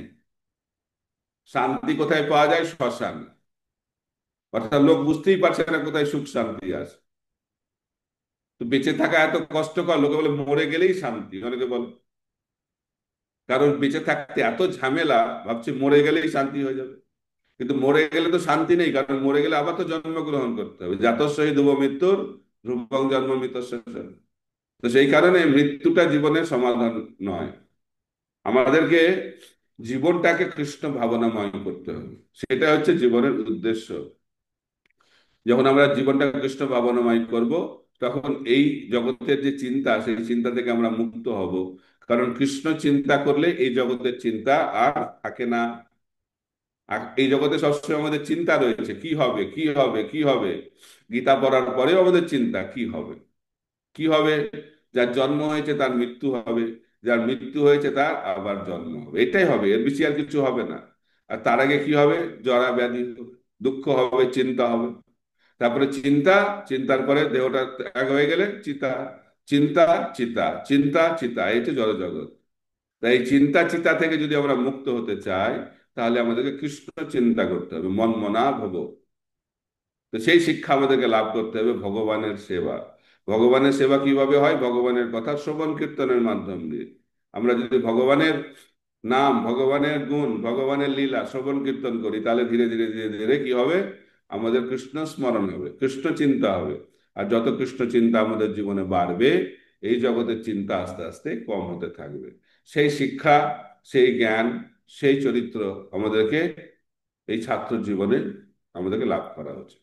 S1: শান্তি কোথায় পাওয়া যায়? শ্মশানে। অর্থাৎ লোক বুঝতেই পারছে না কোথায় সুখ শান্তি আছে। তো বেঁচে থাকা এত কষ্টকর, লোকে বলে মরে গেলেই শান্তি, অনেকে বলে। কারণ বেঁচে থাকতে এত ঝামেলা, ভাবছি মরে গেলেই শান্তি হয়ে যাবে। কিন্তু মরে গেলে তো শান্তি নেই, কারণ মরে গেলে আবার তো জন্মগ্রহণ করতে হবে। জাতস্যই ধ্রুব মৃত্যুর, ধ্রুবং জন্ম মৃত্যুস্য। তো সেই কারণে মৃত্যুটা জীবনের সমাধান নয়। আমাদেরকে জীবনটাকে কৃষ্ণ ভাবনাময় করতে হবে, সেটা হচ্ছে জীবনের উদ্দেশ্য। যখন আমরা জীবনটা কৃষ্ণ ভাবনাময় করব, তখন এই জগতের যে চিন্তা, সেই চিন্তা থেকে আমরা মুক্ত হব। কারণ কৃষ্ণ চিন্তা করলে এই জগতের চিন্তা আর থাকে না। আর এই জগতে সবসময় আমাদের চিন্তা রয়েছে, কি হবে, কি হবে, কি হবে। গীতা পড়ার পরেও আমাদের চিন্তা কি হবে, কি হবে। যার জন্ম হয়েছে তার মৃত্যু হবে, যার মৃত্যু হয়েছে তার আবার জন্ম হবে, এটাই হবে, এর বেশি আর কিছু হবে না। আর তার আগে কি হবে? জরা ব্যাধি হবে, দুঃখ হবে, চিন্তা হবে। তারপরে চিন্তা, চিন্তার পরে দেহটা ত্যাগ হয়ে গেলে চিতা। চিন্তা, চিতা, চিন্তা, চিতা, এই তো জড় জগৎ। তাই এই চিন্তা চিতা থেকে যদি আমরা মুক্ত হতে চাই, তাহলে আমাদেরকে কৃষ্ণ চিন্তা করতে হবে, মন মনা ভব। তো সেই শিক্ষা আমাদেরকে লাভ করতে হবে ভগবানের সেবা। ভগবানের সেবা কিভাবে হয়? ভগবানের কথা শ্রবণ কীর্তনের মাধ্যম দিয়ে। আমরা যদি ভগবানের নাম, ভগবানের গুণ, ভগবানের লীলা শ্রবণ কীর্তন করি, তাহলে ধীরে ধীরে ধীরে ধীরে কি হবে? আমাদের কৃষ্ণ স্মরণ হবে, কৃষ্ণ চিন্তা হবে। আর যত কৃষ্ণ চিন্তা আমাদের জীবনে বাড়বে, এই জগতের চিন্তা আস্তে আস্তে কম হতে থাকবে। সেই শিক্ষা, সেই জ্ঞান, সেই চরিত্র আমাদেরকে এই ছাত্র জীবনে আমাদেরকে লাভ করা উচিত।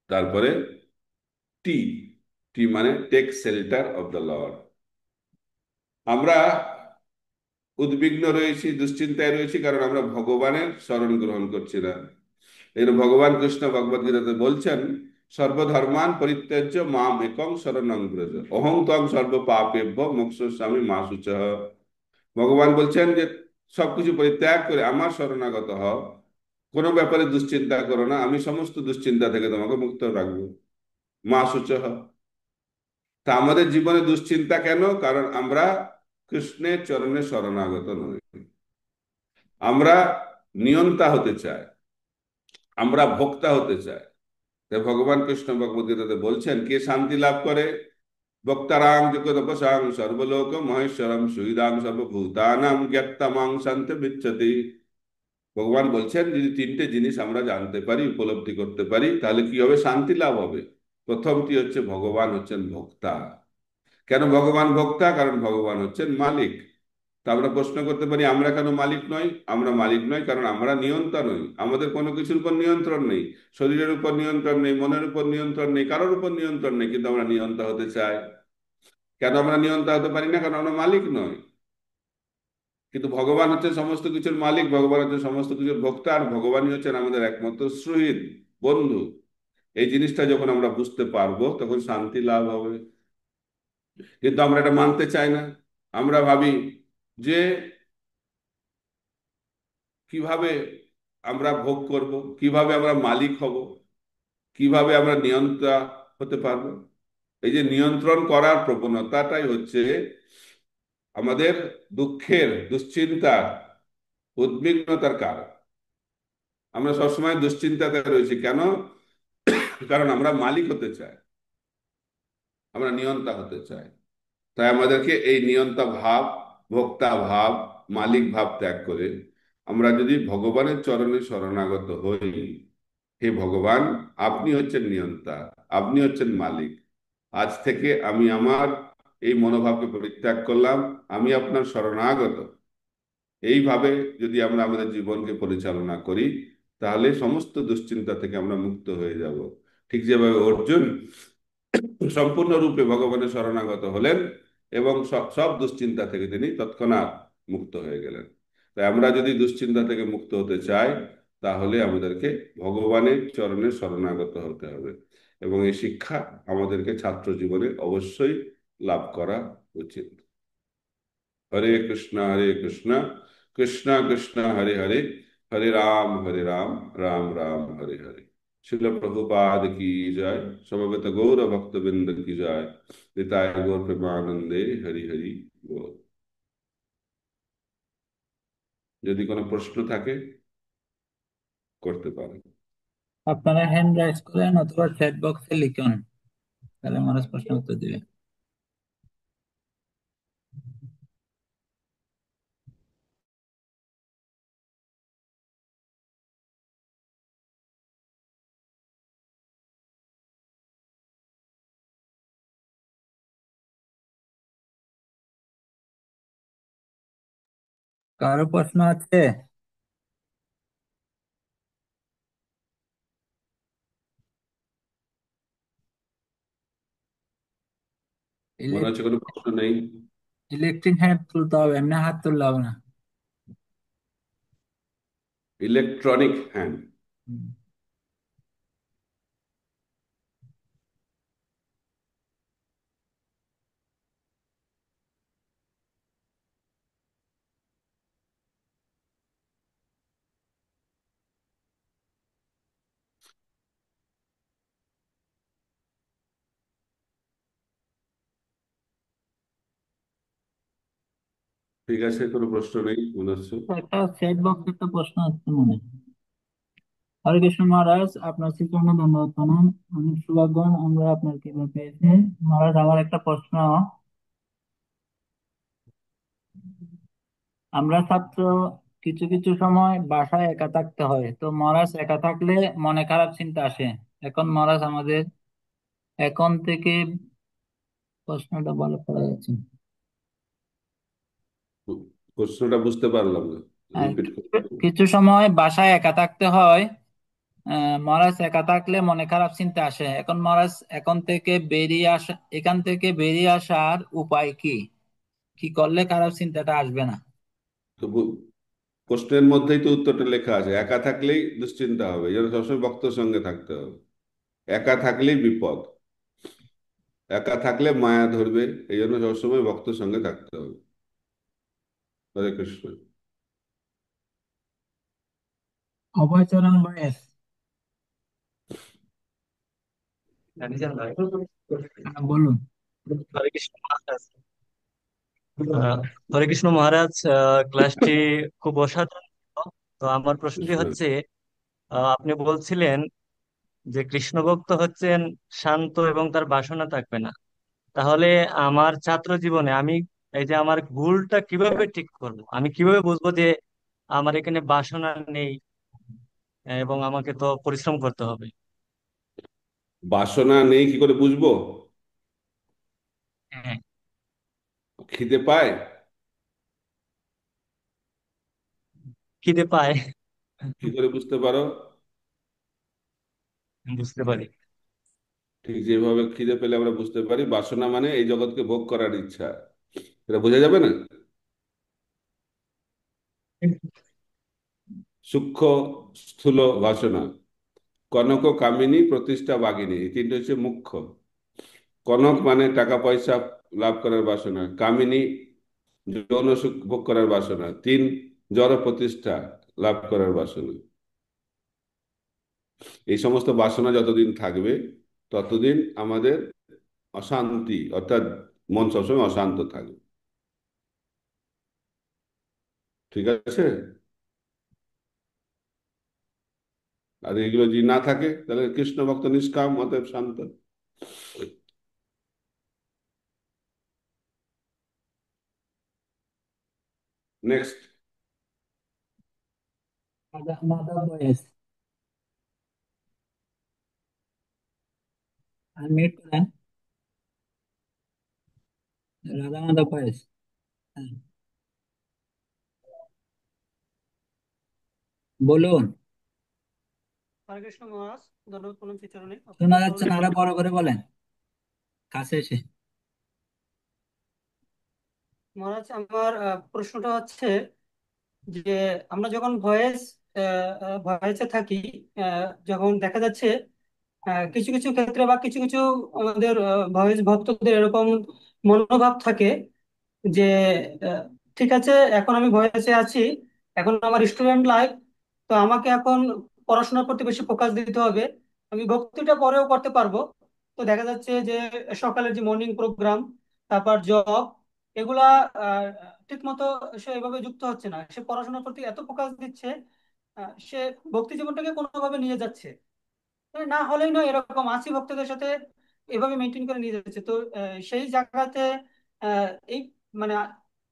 S1: তারপরে টি, টি মানে take shelter of the Lord. আমরা উদ্বিগ্ন রয়েছি, দুশ্চিন্তায় রয়েছি, কারণ আমরা ভগবানের শরণ গ্রহণ করছি না। এর ভগবান কৃষ্ণ ভগবদ গীতাতে বলছেন, সর্বধর্মান পরিত্যাজ্য মাম একং শরণং ব্রজ, অহং ত্বং সর্ব পাপেভ্য মোক্ষয়িষ্যামি মা শুচঃ। ভগবান বলছেন যে সবকিছু পরিত্যাগ করে আমার শরণাগত হও, কোনো ব্যাপারে দুশ্চিন্তা করো না, আমি সমস্ত দুশ্চিন্তা থেকে তোমাকে মুক্ত রাখবো। মা শুচঃ। তা আমাদের জীবনে দুশ্চিন্তা কেন? কারণ আমরা কৃষ্ণের চরণে শরণাগত নই। আমরা নিয়ন্তা হতে চাই, আমরা ভোক্তা হতে চাই। তাই ভগবান কৃষ্ণ ভগবদ্গীতাতে বলছেন, কে শান্তি লাভ করে? ভক্তারাং জগদপসাং সর্বলোক মহেশ্বরম সুহৃদাং সর্বভূতানাং জ্ঞাত্তামাং শান্তি বিচ্ছতি। ভগবান বলছেন, যদি তিনটে জিনিস আমরা জানতে পারি, উপলব্ধি করতে পারি, তাহলে কি হবে? শান্তি লাভ হবে। প্রথমটি হচ্ছে ভগবান হচ্ছেন ভোক্তা। কেন ভগবান ভোক্তা? কারণ ভগবান হচ্ছেন মালিক। তা আমরা প্রশ্ন করতে পারি, আমরা কেন মালিক নই? আমরা মালিক নই কারণ আমরা নিয়ন্তা নই। আমাদের কোনো কিছুর উপর নিয়ন্ত্রণ নেই। শরীরের উপর নিয়ন্ত্রণ নেই, মনের উপর নিয়ন্ত্রণ নেই, কারোর উপর নিয়ন্ত্রণ নেই, কিন্তু আমরা নিয়ন্তা হতে চাই। কেন আমরা নিয়ন্তা হতে পারি না? কারণ আমরা মালিক নই। কিন্তু ভগবান হচ্ছেন সমস্ত কিছুর মালিক, ভগবান হচ্ছেন সমস্ত কিছুর ভোক্তা, আর ভগবানই হচ্ছেন আমাদের একমাত্র সুহৃদ, বন্ধু। এই জিনিসটা যখন আমরা বুঝতে পারবো, তখন শান্তি লাভ হবে। কিন্তু আমরা এটা মানতে চাই না। আমরা ভাবি যে কিভাবে আমরা ভোগ করব, কিভাবে আমরা মালিক হব, কিভাবে আমরা নিয়ন্ত্রণ হতে পারবো। এই যে নিয়ন্ত্রণ করার প্রবণতাটাই হচ্ছে আমাদের দুঃখের, দুশ্চিন্তার, উদ্বিগ্নতার কারণ। আমরা সবসময় দুশ্চিন্তাতে রয়েছি কেন? কারণ আমরা মালিক হতে চাই, আমরা নিয়ন্তা হতে চাই। তাই আমাদেরকে এই নিয়ন্তা ভাব, ভোক্তা ভাব, মালিক ভাব ত্যাগ করে আমরা যদি ভগবানের চরণে শরণাগত হই, হে ভগবান, আপনি হচ্ছেন নিয়ন্তা, আপনি হচ্ছেন মালিক। আজ থেকে আমি আমার এই মনোভাবকে পরিত্যাগ করলাম, আমি আপনার শরণাগত। এইভাবে যদি আমরা আমাদের জীবনকে পরিচালনা করি, তাহলে সমস্ত দুশ্চিন্তা থেকে আমরা মুক্ত হয়ে যাব। ঠিক যেভাবে অর্জুন সম্পূর্ণরূপে ভগবানের শরণাগত হলেন এবং সব সব দুশ্চিন্তা থেকে তিনি তৎক্ষণাৎ মুক্ত হয়ে গেলেন। তাই আমরা যদি দুশ্চিন্তা থেকে মুক্ত হতে চাই, তাহলে আমাদেরকে ভগবানের চরণে শরণাগত হতে হবে, এবং এই শিক্ষা আমাদেরকে ছাত্র জীবনে অবশ্যই লাভ করা উচিত। হরে কৃষ্ণ কৃষ্ণ কৃষ্ণ হরে হরে, হরে রাম রাম রাম হরে হরে। শিল প্রভুপাদ কি জয়, সমবেত গৌর ভক্তবৃন্দ কি জয়, নিতাই গৌর প্রেমানন্দে হরি হরি বল। যদি কোনো প্রশ্ন থাকে করতে পারেন।
S3: আপনারা হ্যান্ড রাইজ করেন অথবা চ্যাট বক্সে লিখুন, তাহলে মহারাজ প্রশ্ন উত্তর দিবে। কারো প্রশ্ন আছে?
S1: মনে হচ্ছে কোনো প্রশ্ন নেই।
S3: ইলেকট্রিক হ্যান্ড তুলতে হবে, এমনি হাত তুললে হবে না।
S1: Electronic hand.
S3: হুম।
S1: ঠিক আছে, কোনো প্রশ্ন নেই মনে হচ্ছে।
S3: একটা চ্যাট বক্সে একটা প্রশ্ন আছে মনে হয়। হরে কৃষ্ণ মহারাজ, আপনার শ্রীচরণে ধন্যবাদ প্রণাম। অনেক শুভাগণ আমরা আপনার কৃপা পেয়েছি। মহারাজ, আমার একটা প্রশ্ন। আমরা ছাত্র, কিছু কিছু সময় বাসায় একা থাকতে হয়, তো মহারাজ একা থাকলে মনে খারাপ চিন্তা আসে। এখন মহারাজ আমাদের এখন থেকে, প্রশ্নটা ভালো করা যাচ্ছে না।
S1: প্রশ্নটা বুঝতে পারলাম না,
S3: আর
S1: রিপিট
S3: কিছু
S1: করতে।
S3: কিছু সময় বাসায় একা থাকতে হয়, মহারাজ একা থাকলে মনে খারাপ চিন্তা আসে। এখন মহারাজ এখান থেকে বেরিয়ে আসার উপায় কি? কি করলে খারাপ চিন্তাটা আসবে না?
S1: তো প্রশ্নের মধ্যেই তো উত্তরটা লেখা আছে, একা থাকলেই দুশ্চিন্তা হবে, এই জন্য সবসময় ভক্তের সঙ্গে থাকতে হবে। একা থাকলেই বিপদ, একা থাকলে মায়া ধরবে, এই জন্য সবসময় ভক্তের সঙ্গে থাকতে হবে। হরে কৃষ্ণ।
S3: অভয়চরণ বয়স। বলুন।
S4: হরে কৃষ্ণ মহারাজ। আহ, হরে কৃষ্ণ মহারাজ, ক্লাসটি খুব অসাধারণ ছিল। তো আমার প্রশ্নটি
S1: কৃষ্ণ।
S4: হচ্ছে, আপনি বলছিলেন যে কৃষ্ণ ভক্ত হচ্ছেন শান্ত এবং তার বাসনা থাকবে না। তাহলে আমার ছাত্র জীবনে আমি এই যে আমার ভুলটা কিভাবে ঠিক করব, আমি কিভাবে বুঝবো যে আমার এখানে বাসনা নেই, এবং আমাকে তো পরিশ্রম করতে হবে?
S1: বাসনা নেই কি করে বুঝবো?
S4: হ্যাঁ।
S1: খিদে পায়?
S4: খিদে পায়।
S1: কি করে বুঝতে পারো?
S4: বুঝতে পারি।
S1: ঠিক যেভাবে খিদে পেলে আমরা বুঝতে পারি বাসনা মানে এই জগৎকে ভোগ করার ইচ্ছা, এটা বোঝা যাবে না? সূক্ষ্ম, স্থূল বাসনা, কনক কামিনী প্রতিষ্ঠা বাগিনী, এই তিনটে হচ্ছে মুখ্য। কনক মানে টাকা পয়সা লাভ করার বাসনা, কামিনী যৌন সুখ ভোগ করার বাসনা, তিন জড় প্রতিষ্ঠা লাভ করার বাসনা। এই সমস্ত বাসনা যতদিন থাকবে ততদিন আমাদের অশান্তি, অর্থাৎ মন সবসময় অশান্ত থাকবে। ঠিক আছে? আর এগুলো যদি না থাকে তাহলে কৃষ্ণ ভক্ত নিষ্কাম, অতএব শান্ত। নেক্সট।
S3: মাধব বয়স। আনমিউট করেন। রাধা মাধব বয়স। হ্যাঁ, বলুন।
S5: হরে কৃষ্ণ মহারাজ, ধন্যবাদ প্রণাম শ্রীচরণে। আপনি
S3: শোনা যাচ্ছে
S5: তাহলে
S3: না, আরো বড় করে বলেন, কাছে এসে।
S5: মহারাজ, আমার প্রশ্নটা হচ্ছে যে আমরা যখন ভয়েসে থাকি, যখন দেখা যাচ্ছে কিছু কিছু ক্ষেত্রে বা কিছু কিছু আমাদের ভয়েস ভক্তদের এরকম মনোভাব থাকে যে আহ, ঠিক আছে, এখন আমি ভয়েসে আছি, এখন আমার স্টুডেন্ট লাইফ, তো আমাকে এখন পড়াশোনার প্রতি বেশি ফোকাস দিতে হবে, আমি ভক্তিটা পরেও করতে পারবো। তো দেখা যাচ্ছে যে সকালের যে মর্নিং প্রোগ্রাম, তারপর জব, এগুলা ঠিক মতো সে এভাবে যুক্ত হচ্ছে না, সে পড়াশোনার প্রতি এত ফোকাস দিচ্ছে, সে ভক্তি জীবনটাকে কোনোভাবে নিয়ে যাচ্ছে। না হলেই নয়, এরকম আশি ভক্তদের সাথে এভাবে মেনটেন করে নিয়ে যাচ্ছে। তো সেই জায়গাতে এই মানে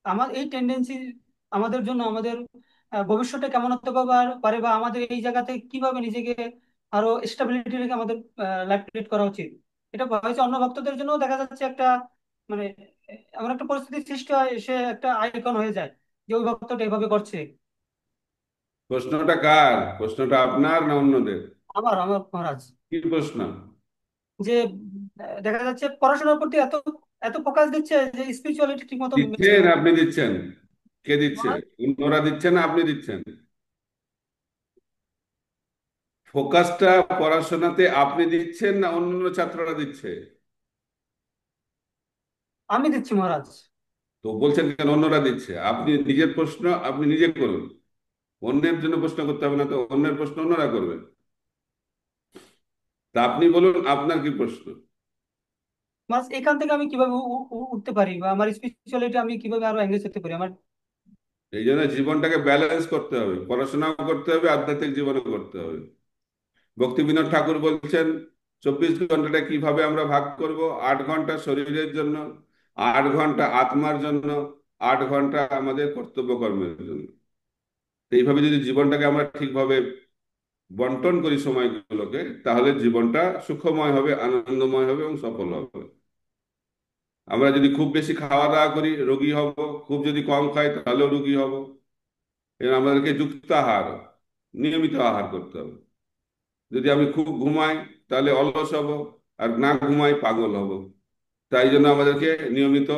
S5: আমার এই টেন্ডেন্সি আমাদের জন্য, আমাদের ভবিষ্যতে কেমন হতে পারে, বা আমাদের এই জায়গাতে কিভাবে নিজেকে আরো স্টেবিলিটি রেখে আমাদের লাইফ লিড করা উচিত, এটা হয়েছে অন্য ভক্তদের জন্য দেখা যাচ্ছে একটা মানে এমন একটা পরিস্থিতির সৃষ্টি হয়, সে একটা আইকন হয়ে যায় যে ওই ভক্তটা এভাবে করছে।
S1: প্রশ্নটা কার? প্রশ্নটা আপনার না অন্যদের?
S5: আমার আমার মহারাজ,
S1: কি প্রশ্ন?
S5: যে দেখা যাচ্ছে পড়াশোনার প্রতি এত এত ফোকাস দিচ্ছে যে স্পিরিচুয়ালিটি ঠিক মতো মিলছে
S1: দিচ্ছেন?
S5: না।
S1: আপনি দিচ্ছেন? কে দিচ্ছে?
S5: মহারাজ,
S1: অন্যরা দিচ্ছেন না আপনি দিচ্ছেন? ফোকাসটা পড়াশোনাতে আপনি দিচ্ছেন না অন্য ছাত্ররা দিচ্ছে?
S5: আমি দিচ্ছি মহারাজ।
S1: তো বলছেন কেন অন্যরা দিচ্ছে? আপনি নিজের প্রশ্ন আপনি নিজে করুন, অন্যের জন্য প্রশ্ন করতে হবে না তো। অন্যের প্রশ্ন অন্যরা করবে। তা আপনি বলুন আপনার কি প্রশ্ন?
S5: মহারাজ, এখান থেকে আমি কিভাবে উঠতে পারি, বা আমার স্পিরিচুয়ালিটি আমি কিভাবে আরো এঙ্গেজ হতে পারি আমার।
S1: এই জন্য জীবনটাকে ব্যালেন্স করতে হবে, পড়াশোনাও করতে হবে, আধ্যাত্মিক জীবনও করতে হবে। ভক্তিবিনোদ ঠাকুর বলছেন 24 ঘন্টাটা কিভাবে আমরা ভাগ করব: 8 ঘন্টা শরীরের জন্য, 8 ঘন্টা আত্মার জন্য, 8 ঘন্টা আমাদের কর্তব্য কর্মের জন্য। তো এইভাবে যদি জীবনটাকে আমরা ঠিকভাবে বন্টন করি সময়গুলোকে, তাহলে জীবনটা সুখময় হবে, আনন্দময় হবে এবং সফল হবে। আমরা যদি খুব বেশি খাওয়া দাওয়া করি রোগী হব, খুব যদি কম খাই তাহলেও রোগী হব। এবং আমাদেরকে যুক্ত আহার, নিয়মিত আহার করতে হবে। যদি আমি খুব ঘুমাই তাহলে অলস হব, আর না ঘুমাই পাগল হব। তাই জন্য আমাদেরকে নিয়মিত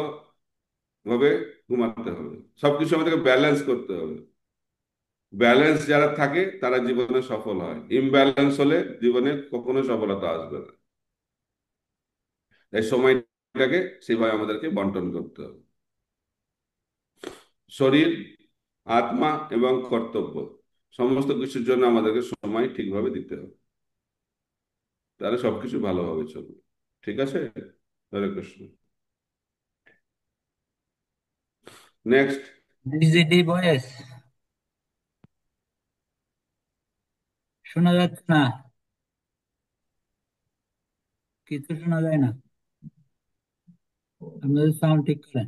S1: ভাবে ঘুমাতে হবে। সবকিছু আমাদেরকে ব্যালেন্স করতে হবে। ব্যালেন্স যারা থাকে তারা জীবনে সফল হয়, ইমব্যালেন্স হলে জীবনে কখনো সফলতা আসবে না। তাই সময়টাকে সেভাবে আমাদেরকে বন্টন করতে হবে। শরীর, আত্মা এবং কর্তব্য, সমস্ত কিছুর জন্য আমাদেরকে সময় ঠিকভাবে দিতে হবে, তাহলে সবকিছু ভালোভাবে চলবে। ঠিক আছে? হরে কৃষ্ণ। নেক্সট।
S3: ডিজিটি ভয়েস, শোনা যাচ্ছে না, কিছু শোনা যায় না, আপনাদের সাউন্ড ঠিক করেন।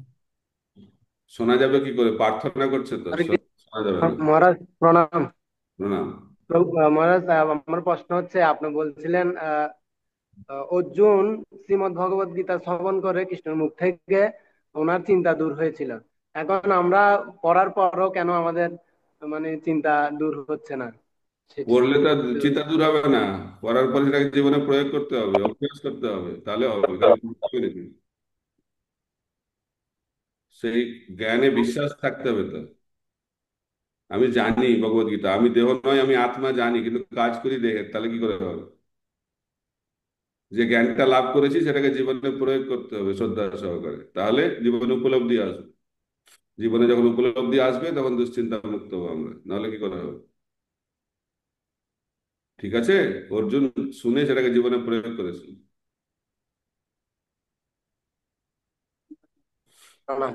S1: শোনা যাবে কি করে? প্রার্থনা করছে তো,
S2: আরে
S1: শোনা যাবে না।
S2: মহারাজ প্রণাম।
S1: প্রণাম।
S2: তো, মহারাজ, আমার প্রশ্ন হচ্ছে, আপনি বলছিলেন অর্জুন শ্রীমদ্ ভগবত গীতা শ্রবণ করে কৃষ্ণের মুখ থেকে ওনার চিন্তা দূর হয়েছিল। এখন আমরা পড়ার পরও কেন আমাদের চিন্তা দূর হচ্ছে না? সেটা
S1: পড়লে তো
S2: একটু।
S1: চিন্তা দূর হবে না, পড়ার পরে সেটাকে জীবনে প্রয়োগ করতে হবে, অভ্যাস করতে হবে, তাহলে হবে। খালি পড়তে হবে নাকি? সেই জ্ঞানে বিশ্বাস থাকতে হবে তো। আমি জানি ভগবত গীতা, আমি দেহ নয় আমি আত্মা জানি, কিন্তু কাজ করি দেহে, তাহলে কি করে হবে? যে জ্ঞানটা লাভ করেছি সেটাকে জীবনে প্রয়োগ করতে হবে শ্রদ্ধা সহকারে, তাহলে জীবনে উপলব্ধি আসবে। জীবনে যখন উপলব্ধি আসবে তখন দুশ্চিন্তা মুক্ত হবো আমরা, নাহলে কি করে হবে? ঠিক আছে? অর্জুন শুনে সেটাকে জীবনে প্রয়োগ করেছে।
S2: প্রণাম।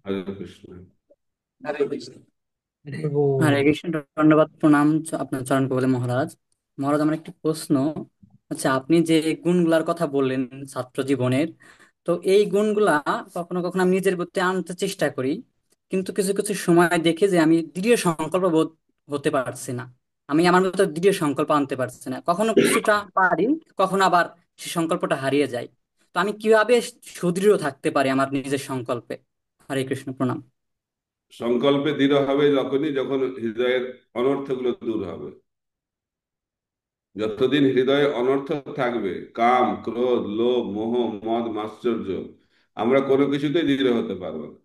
S1: হরে কৃষ্ণ।
S2: হরে কৃষ্ণ।
S3: হরে বল।
S6: হরে কৃষ্ণ। ধন্যবাদ প্রণাম আপনার চরণ কমলে মহারাজ। মহারাজ, আমার একটি প্রশ্ন। আচ্ছা, আপনি যে গুণগুলার কথা বললেন ছাত্র জীবনের, তো এই গুণগুলা কখনো কখনো আমি নিজের প্রতি আনতে চেষ্টা করি, কিন্তু কিছু কিছু সময় দেখি যে আমি দৃঢ় সংকল্প বোধ হতে পারছি না। আমি আমার মতো দৃঢ় সংকল্প আনতে পারছি না, কখনো কিছুটা পারি, কখনো আবার সেই সংকল্পটা হারিয়ে যায়। তো আমি কিভাবে সুদৃঢ় থাকতে পারি আমার নিজের সংকল্পে? হরে কৃষ্ণ, প্রণাম।
S1: সংকল্পে দৃঢ় হবে যখনই, যখন হৃদয়ের অনর্থগুলো দূর হবে। যতদিন হৃদয়ে অনর্থ থাকবে, কাম, ক্রোধ, লোভ, মোহ, মদ, মাৎসর্য, আমরা কোনো কিছুতেই দৃঢ় হতে পারবো না।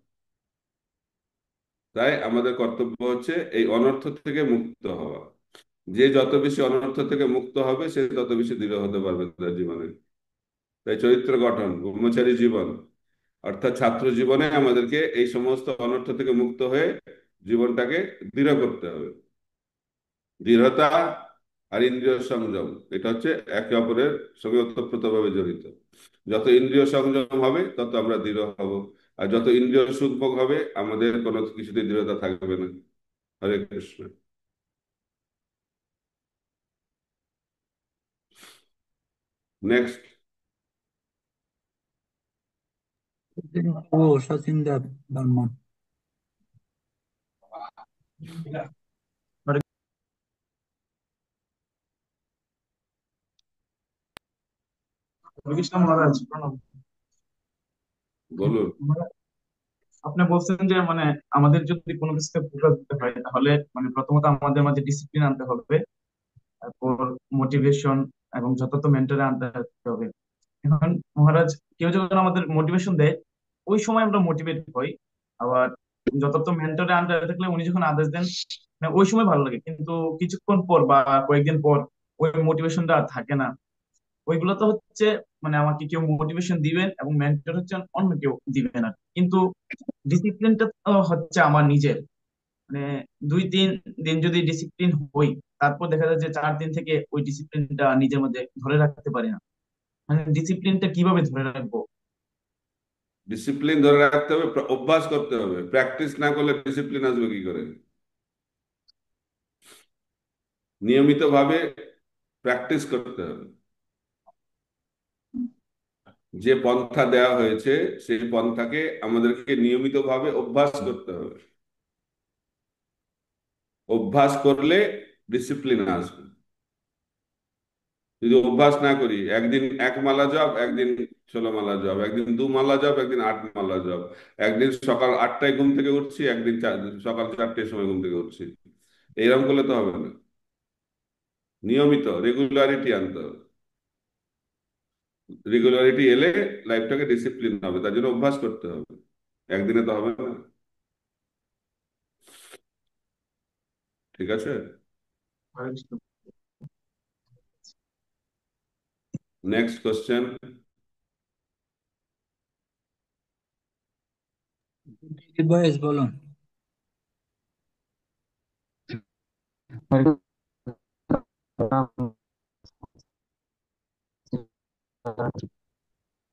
S1: তাই আমাদের কর্তব্য হচ্ছে এই অনর্থ থেকে মুক্ত হওয়া। যে যত বেশি অনর্থ থেকে মুক্ত হবে সে তত বেশি দৃঢ় হতে পারবে তার জীবনে। তাই চরিত্র গঠন, ব্রহ্মচারী জীবন অর্থাৎ ছাত্র জীবনে আমাদেরকে এই সমস্ত অনর্থ থেকে মুক্ত হয়ে জীবনটাকে দৃঢ় করতে হবে। দৃঢ়তা আর ইন্দ্রিয় সংযম, এটা হচ্ছে একে অপরের সঙ্গে ওতপ্রোতভাবে জড়িত। যত ইন্দ্রিয় সংযম হবে তত আমরা দৃঢ় হব, আর যত ইন্দ্রিয় সুখভোগ হবে আমাদের কোনো কিছুতে দৃঢ়তা থাকবে না। হরে কৃষ্ণ। নেক্সট।
S3: ও সচিন দেব বর্মন।
S7: হরে কৃষ্ণ মহারাজ, প্রণাম।
S1: বলুন।
S7: আপনি বলছেন যে মানে আমাদের যদি কোনো কিছুতে ভুল করতে হয় তাহলে মানে প্রথমত আমাদের মাঝে ডিসিপ্লিন আনতে হবে, তারপর মোটিভেশন এবং যথাযথ মেন্টরে আনতে হবে। এখন মহারাজ, কেউ যখন আমাদের মোটিভেশন দেয় ওই সময় আমরা মোটিভেট হই, আবার যথাযথ মেন্টরে আনতে থাকলে উনি যখন আদেশ দেন মানে ওই সময় ভালো লাগে, কিন্তু কিছুক্ষণ পর বা কয়েকদিন পর ওই মোটিভেশনটা আর থাকে না। ওইগুলো তো হচ্ছে মানে আমাকে কেউ মোটিভেশন দিবেন এবং মেন্টর হচ্ছে অন্য কেউ দিবেন আর কি। কিন্তু ডিসিপ্লিনটা তো হচ্ছে আমার নিজের। মানে 2-3 দিন যদি ডিসিপ্লিন হই, তারপর দেখা যায় যে 4 দিন থেকে ওই ডিসিপ্লিনটা নিজের মধ্যে ধরে রাখতে পারি না। মানে ডিসিপ্লিনটা কিভাবে ধরে রাখবো?
S1: ডিসিপ্লিন ধরে রাখতে হবে, অভ্যাস করতে হবে। প্র্যাকটিস না করলে ডিসিপ্লিন আসবে কি করে? নিয়মিতভাবে প্র্যাকটিস করতে হবে। যে পন্থা দেওয়া হয়েছে সেই পন্থাকে আমাদেরকে নিয়মিতভাবে অভ্যাস করতে হবে। অভ্যাস করলে ডিসিপ্লিন আসবে। যদি অভ্যাস না করি, একদিন 1 মালা জপ, একদিন 16 মালা জপ, একদিন 2 মালা জপ, একদিন 8 মালা জপ, একদিন সকাল 8টায় ঘুম থেকে উঠছি, একদিন সকাল 4টের সময় ঘুম থেকে উঠছি, এইরকম করলে তো হবে না। নিয়মিত রেগুলারিটি আনতে হবে। রেগুলারিটি এলে লাইফটাকে ডিসিপ্লিন হবে, তার জন্য অভ্যাস করতে হবে। একদিনে তো হবে না। ঠিক আছে।
S7: হরে কৃষ্ণ।
S1: Next question.
S3: বয়েস বলুন।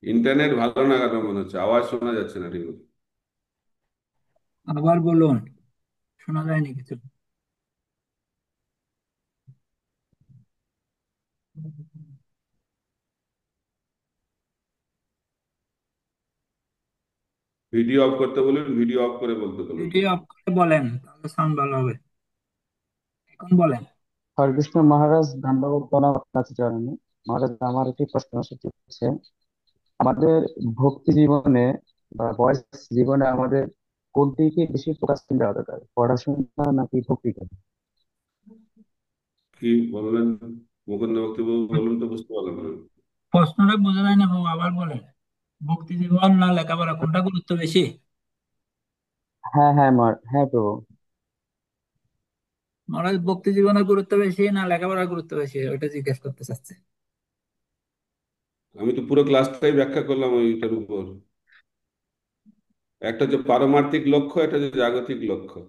S1: ইন্টারনেট ভালো না কেন মনে হচ্ছে? আওয়াজ শোনা যাচ্ছে না ঠিক মতো।
S3: আবার বলুন, শোনা যায়নি কিছু।
S1: ভিডিও অফ করতে বলুন, ভিডিও অফ করে বলতে বলুন।
S3: ভিডিও অফ করে বলেন, তাহলে সাউন্ড ভালো হবে। এখন বলেন।
S8: হরে কৃষ্ণ মহারাজ, ধন্যবাদ প্রণাম আপনার কাছে চরণে। মহারাজ, আমার একটি প্রশ্ন সেটি হচ্ছে, আমাদের ভক্তি জীবনে বা বয়স জীবনে আমাদের কোন দিকে বেশি ফোকাস দেওয়া দরকার, পড়াশোনা নাকি ভক্তিতে?
S1: কি বললেন? মুকুন্দ বক্তব্য বলুন তো, বুঝতে পারলাম না।
S3: প্রশ্নটা বোঝা যায় না বাবু, আবার বলেন। ভক্তি জীবন না লেখাপড়া, কোনটা গুরুত্ব বেশি?
S8: হ্যাঁ হ্যাঁ হ্যাঁ প্রভু।
S3: মহারাজ, ভক্তি জীবনের গুরুত্ব বেশি না লেখাপড়ার গুরুত্ব বেশি, ওইটা জিজ্ঞেস করতে চাচ্ছি।
S1: আমি তো পুরো ক্লাসটাই ব্যাখ্যা করলাম ওইটার উপর। একটা হচ্ছে পারমার্থিক লক্ষ্য, একটা হচ্ছে জাগতিক লক্ষ্য।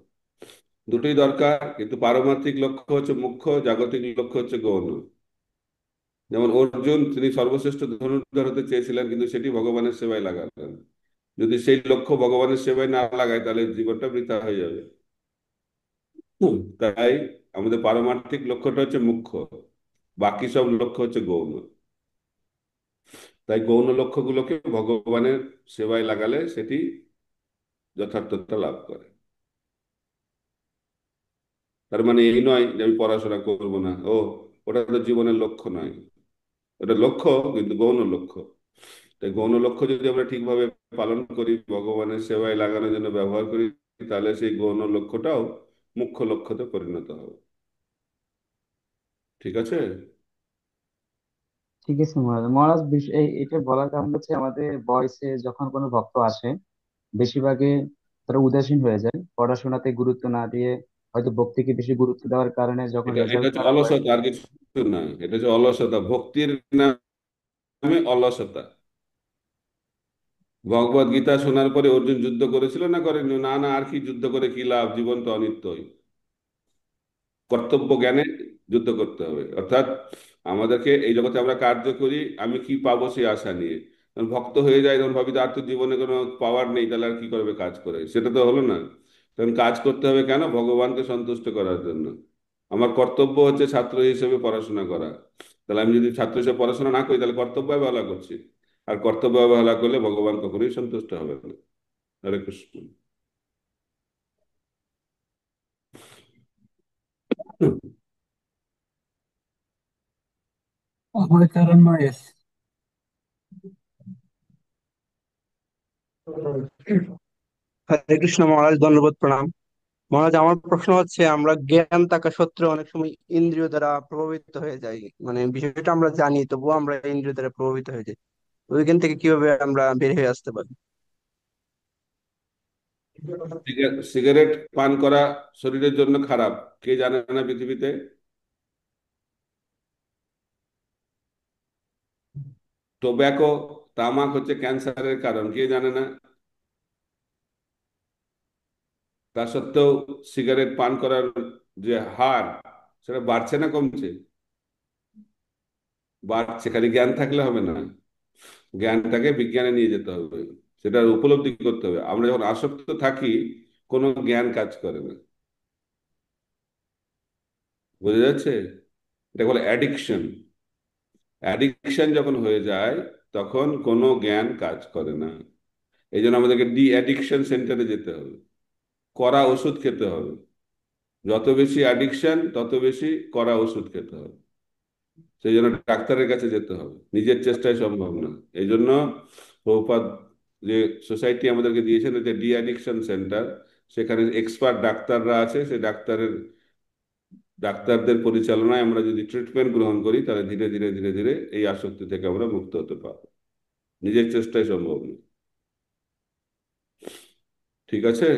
S1: দুটোই দরকার, কিন্তু পারমার্থিক লক্ষ্য হচ্ছে মুখ্য, জাগতিক লক্ষ্য হচ্ছে গৌণ। যেমন অর্জুন, তিনি সর্বশ্রেষ্ঠ ধনুর্ধর হতে চেয়েছিলেন, কিন্তু সেটি ভগবানের সেবায় লাগালেন। যদি সেই লক্ষ্য ভগবানের সেবায় না লাগায় তাহলে জীবনটা বৃথা হয়ে যাবে। তাই আমাদের পারমার্থিক লক্ষ্যটা হচ্ছে মুখ্য, বাকি সব লক্ষ্য হচ্ছে গৌণ। তাই গৌণ লক্ষ্যগুলোকে ভগবানের সেবায় লাগালে সেটি যথার্থতা লাভ করে। তার মানে এই নয় যে আমি পড়াশোনা করব না, ওটা তো জীবনের লক্ষ্য নয়। ওটা লক্ষ্য, কিন্তু গৌণ লক্ষ্য। তাই গৌণ লক্ষ্য যদি আমরা ঠিকভাবে পালন করি, ভগবানের সেবায় লাগানোর জন্য ব্যবহার করি, তাহলে সেই গৌণ লক্ষ্যটাও মুখ্য লক্ষ্যতে পরিণত হবে। ঠিক আছে।
S8: ঠিক আছে মহারাজ। মহারাজ এটা বলার কারণ হচ্ছে আমাদের বয়সে যখন কোনো ভক্ত আসে বেশিরভাগই তারা উদাসীন হয়ে যায়, পড়াশোনাতে গুরুত্ব না দিয়ে হয়তো ভক্তিকে বেশি গুরুত্ব দেওয়ার কারণে যখন
S1: এটা
S8: রেজাল্ট
S1: হচ্ছে
S8: খারাপ হয়।
S1: অলসতা, আর কিছু না। এটা হচ্ছে অলসতা, ভক্তির নামে অলসতা। ভগবত গীতা শোনার পরে অর্জুন যুদ্ধ করেছিল না করেনি? না না, আর কি যুদ্ধ করে কি লাভ, জীবন তো অনিত্যই। কর্তব্য জ্ঞানে যুদ্ধ করতে হবে। অর্থাৎ আমাদেরকে এই জগতে আমরা কার্য করি আমি কি পাবো সেই আশা নিয়ে। যখন ভক্ত হয়ে যায় তখন ভাবি যে আর তো জীবনে কোনো পাওয়ার নেই, তাহলে আর কি করবে কাজ করে, সেটা তো হলো না। তখন কাজ করতে হবে কেন? ভগবানকে সন্তুষ্ট করার জন্য। আমার কর্তব্য হচ্ছে ছাত্র হিসেবে পড়াশোনা করা। তাহলে আমি যদি ছাত্র হিসেবে পড়াশোনা না করি তাহলে কর্তব্য অবহেলা করছি। আর কর্তব্য অবহেলা করলে ভগবান কখনোই সন্তুষ্ট হবে না। হরে কৃষ্ণ।
S3: অভয়চরণ মহেশ।
S9: হরে কৃষ্ণ মহারাজ, ধন্যবাদ, প্রণাম। মহারাজ, আমার প্রশ্ন হচ্ছে, আমরা জ্ঞান থাকা সত্ত্বেও অনেক সময় ইন্দ্রিয় দ্বারা প্রভাবিত হয়ে যাই। মানে বিষয়টা আমরা জানি, তবুও আমরা ইন্দ্রিয় দ্বারা প্রভাবিত হয়ে যাই। ওইখান থেকে কিভাবে আমরা বের হয়ে আসতে পারি?
S1: সিগারেট পান করা শরীরের জন্য খারাপ, কে জানে না পৃথিবীতে? টোব্যাকো, তামাক হচ্ছে ক্যান্সারের কারণ, কে জানে না? তা সত্ত্বেও সিগারেট পান করার যে হার, সেটা বাড়ছে না কমছে? বাড়ছে। খালি জ্ঞান থাকলে হবে না, জ্ঞানটাকে বিজ্ঞানে নিয়ে যেতে হবে, সেটা উপলব্ধি করতে হবে। আমরা যখন আসক্ত থাকি কোনো জ্ঞান কাজ করে না। বোঝা যাচ্ছে? এটা বলে অ্যাডিকশন। অ্যাডিকশন যখন হয়ে যায় তখন কোনো জ্ঞান কাজ করে না। এই জন্য আমাদেরকে ডি অ্যাডিকশন সেন্টারে যেতে হবে, কড়া ওষুধ খেতে হবে। যত বেশি অ্যাডিকশন তত বেশি কড়া ওষুধ খেতে হবে। সেই জন্য ডাক্তারের কাছে যেতে হবে, নিজের চেষ্টায় সম্ভব না। এই জন্য প্রভুপাদ যে সোসাইটি আমাদেরকে দিয়েছেন, যে ডি অ্যাডিকশন সেন্টার, সেখানে এক্সপার্ট ডাক্তাররা আছে। সেই ডাক্তারদের পরিচালনায় আমরা যদি ট্রিটমেন্ট গ্রহণ করি তাহলে ধীরে ধীরে ধীরে ধীরে এই আসক্তি থেকে আমরা মুক্ত হতে পারবো। নিজের চেষ্টায় সম্ভব না। ঠিক আছে।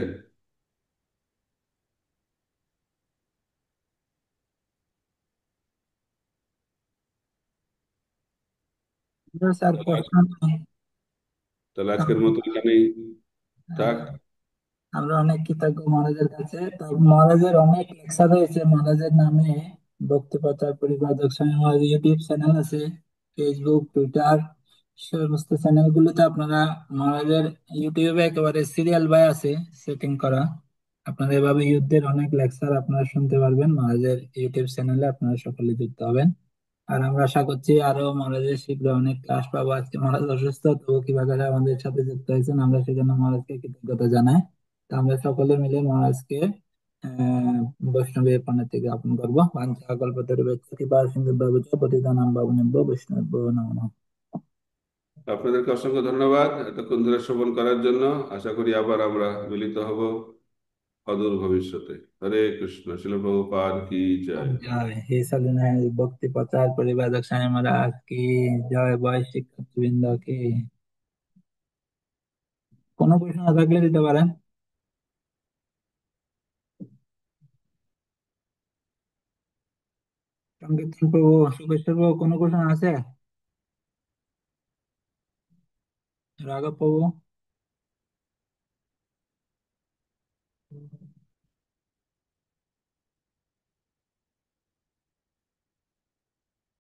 S3: স্যার, প্রশ্ন নেই।
S1: তাহলে আজকের মতো এখানেই থাক।
S3: আমরা অনেক কৃতজ্ঞ মহারাজের কাছে। তো মহারাজের অনেক লেকচার হয়েছে মহারাজের নামে। ভক্তি প্রচার পরিবারক স্বামী মহারাজ ইউটিউব চ্যানেল আছে, ফেসবুক, টুইটার, সমস্ত চ্যানেল গুলোতে আপনারা মহারাজের ইউটিউবে একেবারে সিরিয়াল বাই আছে সেটিং করা। আপনারা এভাবে যুদ্ধের অনেক লেকচার আপনারা শুনতে পারবেন মহারাজের ইউটিউব চ্যানেলে। আপনারা সকলে যুক্ত হবেন। আর আমরা আশা করছি আরো মহারাজের শীঘ্র অনেক ক্লাস পাবো। আজকে মহারাজ অসুস্থ, তো কিভাবে আমাদের সাথে যুক্ত হয়েছেন, আমরা সেজন্য মহারাজকে কৃতজ্ঞতা জানাই। তো আমরা সকলে মিলে মহারাজকে বৈষ্ণবের পানের থেকে জ্ঞাপন করবো। বাঞ্ছা কল্পতরুভ্যশ্চ কৃপা সিন্ধু ভ্রবচ পতিতানাং পাবনেভ্যো বৈষ্ণবেভ্যো নমো নমঃ।
S1: আপনাদেরকে অসংখ্য ধন্যবাদ এতক্ষণ ধরে শ্রবণ করার জন্য। আশা করি আবার আমরা মিলিত হব অদূর ভবিষ্যতে। হরে কৃষ্ণ। শিল প্রভুপাদ কি জয়।
S3: জয় হে সাধুনায় ভক্তি প্রচার পরিবারক স্বামী মহারাজ কি জয়। বয়স শিক্ষার্থীবৃন্দ কি। কোনো প্রশ্ন না থাকলে দিতে পারেন। সংকীর্তন প্রভু, সুখেশ্বর প্রভু, কোনো প্রশ্ন আছে? রাঘব প্রভু।